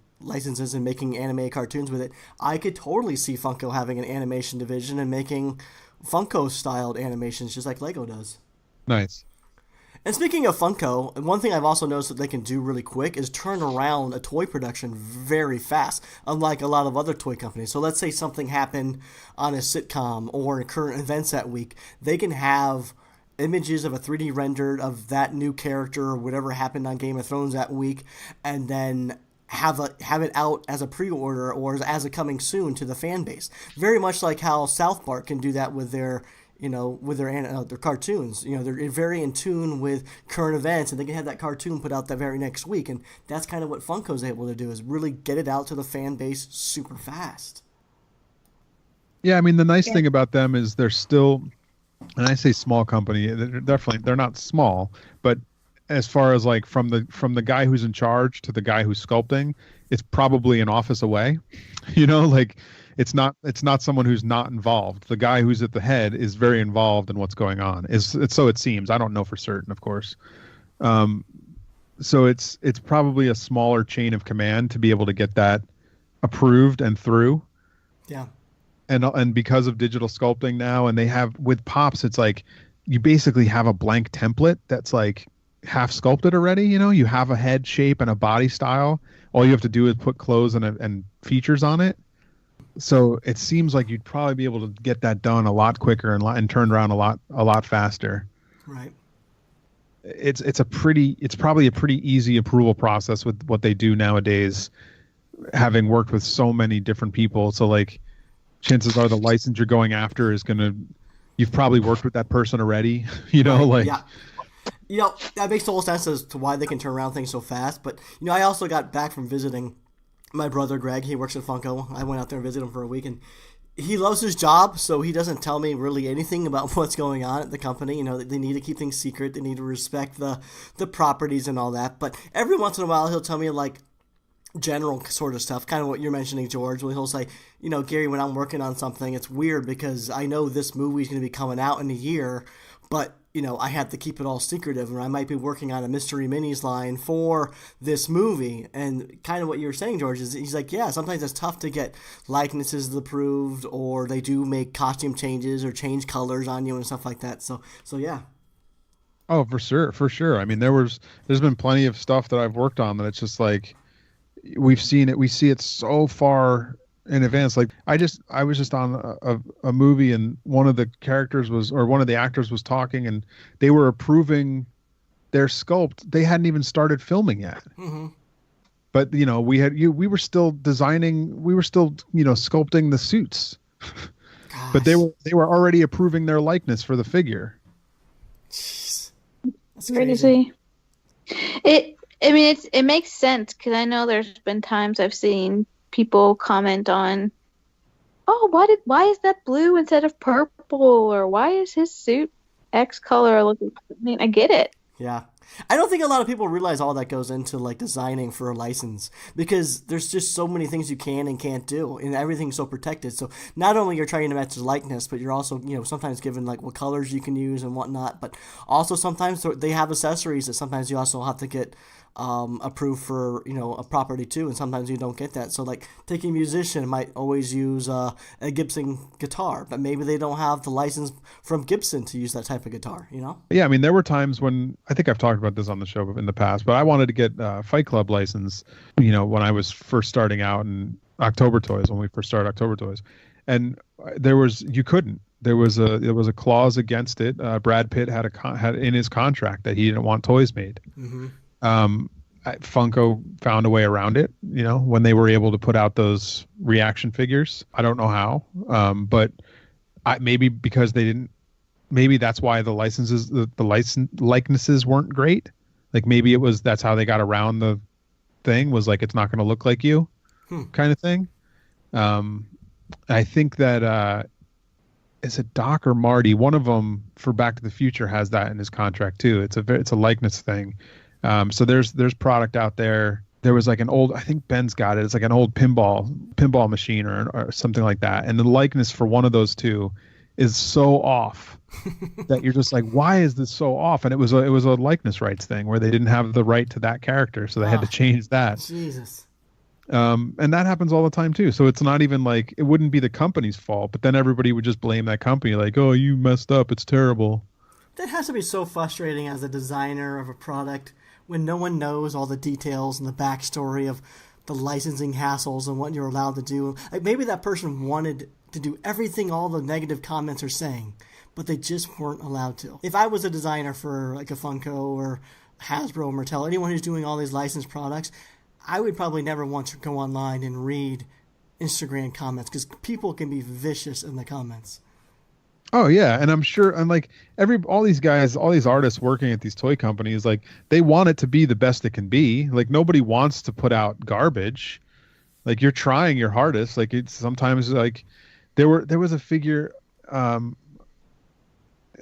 Speaker 3: making anime cartoons with it. I could totally see Funko having an animation division and making Funko-styled animations just like Lego does.
Speaker 1: Nice.
Speaker 3: And speaking of Funko, one thing I've also noticed that they can do really quick is turn around a toy production very fast, unlike a lot of other toy companies. So let's say something happened on a sitcom or in current events that week. They can have images of a 3D rendered of that new character or whatever happened on Game of Thrones that week, and then have it out as a pre-order or as a coming soon to the fan base. Very much like how South Park can do that with their their cartoons. You know, they're very in tune with current events, and they can have that cartoon put out that very next week. And that's kind of what Funko's able to do, is really get it out to the fan base super fast.
Speaker 1: Yeah, I mean, the nice thing about them is they're still, and I say small company, they're not small, but as far as like from the guy who's in charge to the guy who's sculpting, it's probably an office away. You know, like it's not someone who's not involved. The guy who's at the head is very involved in what's going on. It's so it seems. I don't know for certain, of course. So it's probably a smaller chain of command to be able to get that approved and through.
Speaker 3: Yeah.
Speaker 1: And because of digital sculpting now, and they have with Pops, it's like you basically have a blank template that's like half sculpted already. You know, you have a head shape and a body style. All you have to do is put clothes and features on it. So it seems like you'd probably be able to get that done a lot quicker and turned around a lot faster.
Speaker 3: Right.
Speaker 1: It's probably a pretty easy approval process with what they do nowadays, having worked with so many different people. So like, chances are the license you're going after you've probably worked with that person already. You know,
Speaker 3: right.
Speaker 1: like.
Speaker 3: Yeah. You know, that makes total sense as to why they can turn around things so fast. But, you know, I also got back from visiting my brother Greg. He works at Funko. I went out there and visited him for a week, and he loves his job, so he doesn't tell me really anything about what's going on at the company. You know, they need to keep things secret. They need to respect the properties and all that. But every once in a while, he'll tell me, like, general sort of stuff, kind of what you're mentioning, George, where he'll say, you know, Gary, when I'm working on something, it's weird because I know this movie's going to be coming out in a year, but you know, I have to keep it all secretive, or I might be working on a mystery minis line for this movie. And kind of what you were saying, George, is he's like, yeah, sometimes it's tough to get likenesses approved, or they do make costume changes or change colors on you and stuff like that. So yeah.
Speaker 1: Oh, for sure. I mean, there's been plenty of stuff that I've worked on that it's just like we see it so far in advance. Like I was just on a movie, and one of the actors was talking, and they were approving their sculpt. They hadn't even started filming yet.
Speaker 3: Mm-hmm.
Speaker 1: But you know, we were still designing, sculpting the suits. But they were already approving their likeness for the figure.
Speaker 3: Jeez. That's
Speaker 5: crazy. It makes sense, because I know there's been times I've seen people comment on, oh, why is that blue instead of purple, or why is his suit X color looking? I mean, I get it.
Speaker 3: Yeah. I don't think a lot of people realize all that goes into like designing for a license, because there's just so many things you can and can't do, and everything's so protected. So not only you're trying to match the likeness, but you're also, you know, sometimes given like what colors you can use and whatnot, but also sometimes they have accessories that sometimes you also have to get approved for, you know, a property too, and sometimes you don't get that. So like, taking a musician might always use a Gibson guitar, but maybe they don't have the license from Gibson to use that type of guitar, you know?
Speaker 1: Yeah, I mean, there were times when, I think I've talked about this on the show in the past, but I wanted to get Fight Club license, you know, when I was first starting out in October Toys, when we first started October Toys, and you couldn't. There was a clause against it. Brad Pitt had in his contract that he didn't want toys made.
Speaker 3: Mm-hmm.
Speaker 1: Funko found a way around it, you know, when they were able to put out those reaction figures. I don't know how, but maybe because they didn't. Maybe that's why the likenesses weren't great, Like maybe that's how they got around the thing, was like, it's not going to look like you kind of thing. I think that is it Doc or Marty? One of them for Back to the Future has that in his contract too. It's a likeness thing. So there's product out there. There was like an old, I think Ben's got it. It's like an old pinball machine or something like that. And the likeness for one of those two is so off that you're just like, why is this so off? And it was a likeness rights thing where they didn't have the right to that character, so they had to change that.
Speaker 3: Jesus.
Speaker 1: And that happens all the time too. So it's not even like, it wouldn't be the company's fault, but then everybody would just blame that company, like, oh, you messed up, it's terrible.
Speaker 3: That has to be so frustrating as a designer of a product when no one knows all the details and the backstory of the licensing hassles and what you're allowed to do. Like maybe that person wanted to do everything all the negative comments are saying, but they just weren't allowed to. If I was a designer for like a Funko or Hasbro or Mattel, anyone who's doing all these licensed products, I would probably never want to go online and read Instagram comments because people can be vicious in the comments.
Speaker 1: Oh yeah, and I'm sure, and like all these guys, all these artists working at these toy companies, like they want it to be the best it can be. Like nobody wants to put out garbage. Like you're trying your hardest. Like it's sometimes like there was a figure. I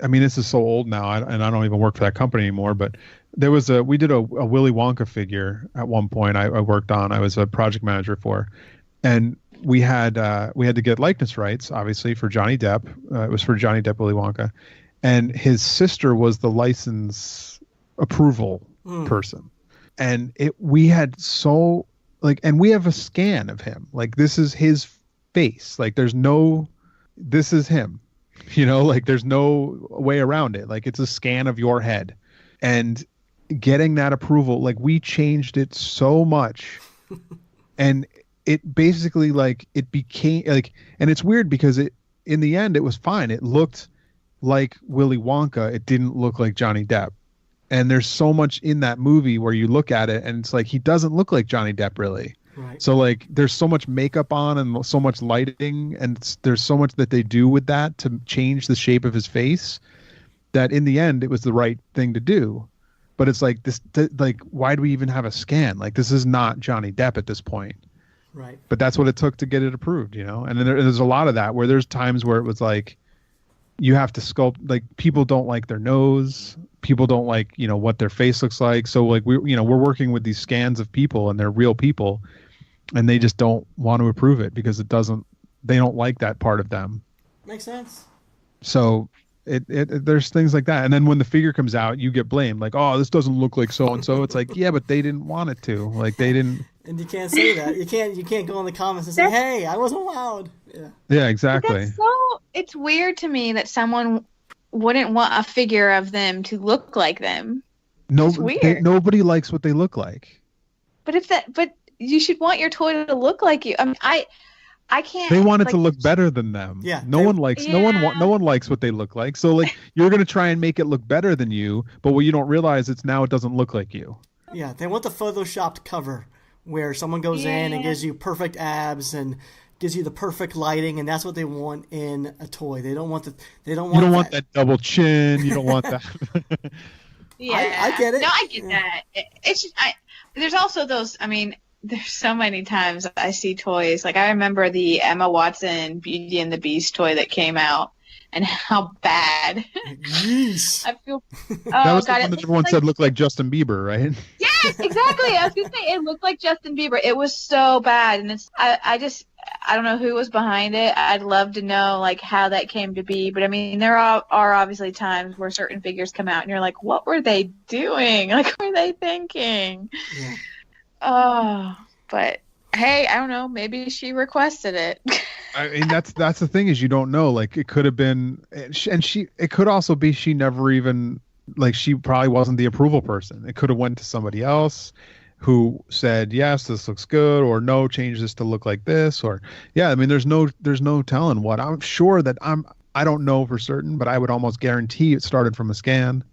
Speaker 1: mean, this is so old now, and I don't even work for that company anymore. But we did a Willy Wonka figure at one point. I worked on. I was a project manager for, and we had to get likeness rights, obviously, for Johnny Depp. It was for Johnny Depp, Willy Wonka, and his sister was the license approval person. And we had and we have a scan of him. Like this is his face. Like this is him. Like there's no way around it. Like it's a scan of your head, and getting that approval, like we changed it so much, and it basically like it became like, and it's weird because in the end it was fine. It looked like Willy Wonka. It didn't look like Johnny Depp. And there's so much in that movie where you look at it and it's like, he doesn't look like Johnny Depp really.
Speaker 3: Right.
Speaker 1: So like there's so much makeup on and so much lighting, and there's so much that they do with that to change the shape of his face, that in the end it was the right thing to do. But it's like like, why do we even have a scan? Like this is not Johnny Depp at this point.
Speaker 3: Right.
Speaker 1: But that's what it took to get it approved, And then there's a lot of that where there's times where it was like, you have to sculpt, like people don't like their nose, people don't like, what their face looks like. So like we're working with these scans of people and they're real people, and they just don't want to approve it because they don't like that part of them.
Speaker 3: Makes sense.
Speaker 1: So there's things like that. And then when the figure comes out, you get blamed. Like, oh, this doesn't look like so-and-so. It's like, yeah, but they didn't want it to. Like they didn't.
Speaker 3: And you can't say that. You can't go in the comments and say, hey, I wasn't allowed.
Speaker 1: Yeah, exactly.
Speaker 5: It's weird to me that someone wouldn't want a figure of them to look like them.
Speaker 1: No,
Speaker 5: it's weird.
Speaker 1: Nobody likes what they look like.
Speaker 5: But you should want your toy to look like you. I mean, I can't.
Speaker 1: They want it to look better than them.
Speaker 3: Yeah.
Speaker 1: No one likes what they look like. So like you're gonna try and make it look better than you, but what you don't realize it doesn't look like you.
Speaker 3: Yeah, they want the photoshopped cover where someone goes in and gives you perfect abs and gives you the perfect lighting, and that's what they want in a toy. They don't want that
Speaker 1: double chin. You don't want that.
Speaker 5: Yeah,
Speaker 3: I get it.
Speaker 5: No, I get that. It's just, there's also those. I mean, there's so many times I see toys. Like I remember the Emma Watson Beauty and the Beast toy that came out, and how bad.
Speaker 3: Yeesh.
Speaker 5: I feel.
Speaker 1: That was the one that everyone said looked like Justin Bieber, right?
Speaker 5: Yes, exactly. I was gonna say it looked like Justin Bieber. It was so bad, and I don't know who was behind it. I'd love to know like how that came to be. But I mean, there are obviously times where certain figures come out, and you're like, what were they doing? Like, what were they thinking?
Speaker 3: Yeah.
Speaker 5: Oh, but hey, I don't know. Maybe she requested it.
Speaker 1: I mean, that's the thing, is you don't know. Like it could have been, it could also be she never even, like she probably wasn't the approval person. It could have went to somebody else who said, yes, this looks good, or no, change this to look like this, or yeah. I mean, there's no telling what. I'm sure that I don't know for certain, but I would almost guarantee it started from a scan.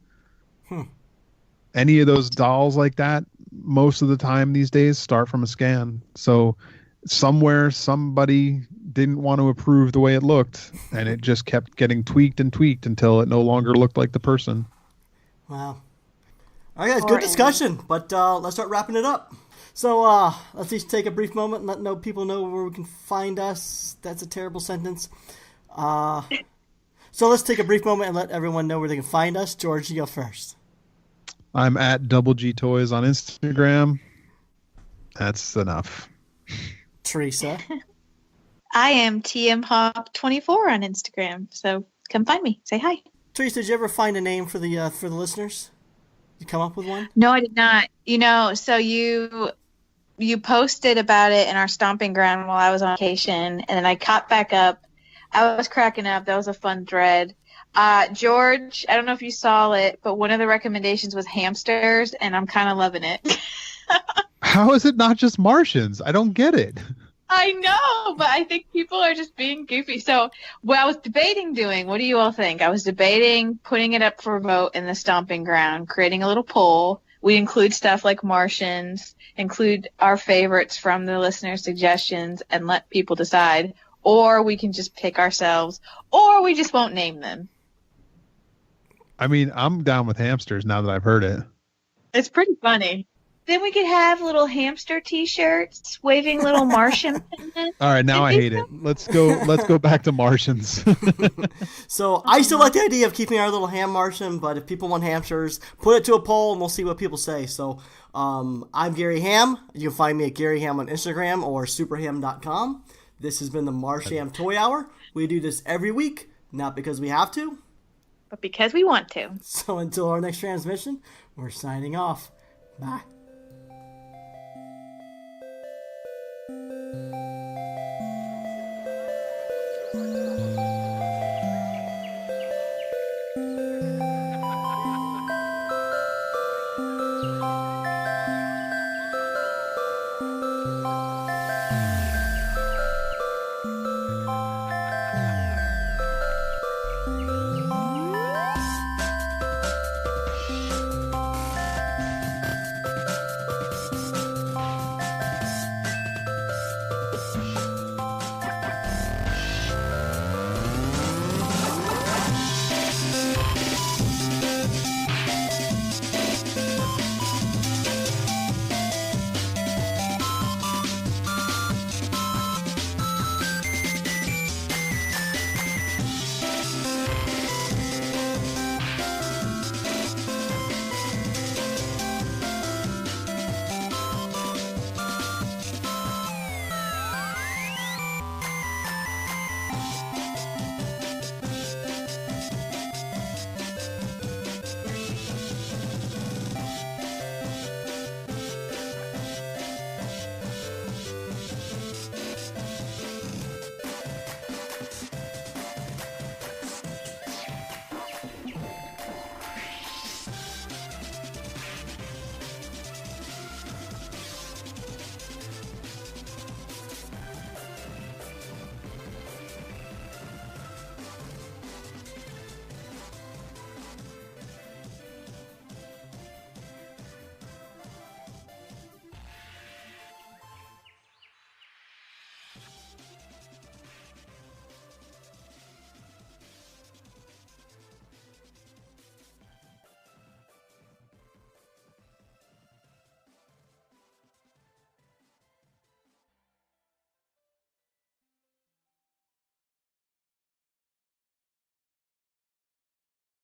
Speaker 1: Any of those dolls like that, most of the time these days start from a scan. So somewhere somebody didn't want to approve the way it looked, and it just kept getting tweaked and tweaked until it no longer looked like the person.
Speaker 3: Wow. All right, guys, good discussion, but let's start wrapping it up. So let's each take a brief moment and let people know where we can find us. That's a terrible sentence. So let's take a brief moment and let everyone know where they can find us. George, you go first.
Speaker 1: I'm at Double G Toys on Instagram. That's enough.
Speaker 3: Teresa.
Speaker 2: I am TMHop24 on Instagram, so come find me. Say hi.
Speaker 3: Teresa, did you ever find a name for the listeners? You come up with one?
Speaker 2: No, I did not. So you posted about it in our stomping ground while I was on vacation, and then I caught back up. I was cracking up. That was a fun thread. George, I don't know if you saw it, but one of the recommendations was hamsters, and I'm kind of loving it.
Speaker 1: How is it not just Martians? I don't get it.
Speaker 2: I know, but I think people are just being goofy. So what I was debating doing, what do you all think? I was debating putting it up for a vote in the stomping ground, creating a little poll. We include stuff like Martians, include our favorites from the listener suggestions, and let people decide. Or we can just pick ourselves, or we just won't name them.
Speaker 1: I mean, I'm down with hamsters now that I've heard it.
Speaker 2: It's pretty funny. Then we could have little hamster T-shirts, waving little Martian pendants.
Speaker 1: All right, now I hate it. Let's go back to Martians.
Speaker 3: So I still like the idea of keeping our little ham Martian, but if people want hamsters, put it to a poll and we'll see what people say. So I'm Gary Ham. You can find me at Gary Ham on Instagram or superham.com. This has been the Marsham Toy Hour. We do this every week, not because we have to,
Speaker 2: But because we want to.
Speaker 3: So until our next transmission, we're signing off. Bye.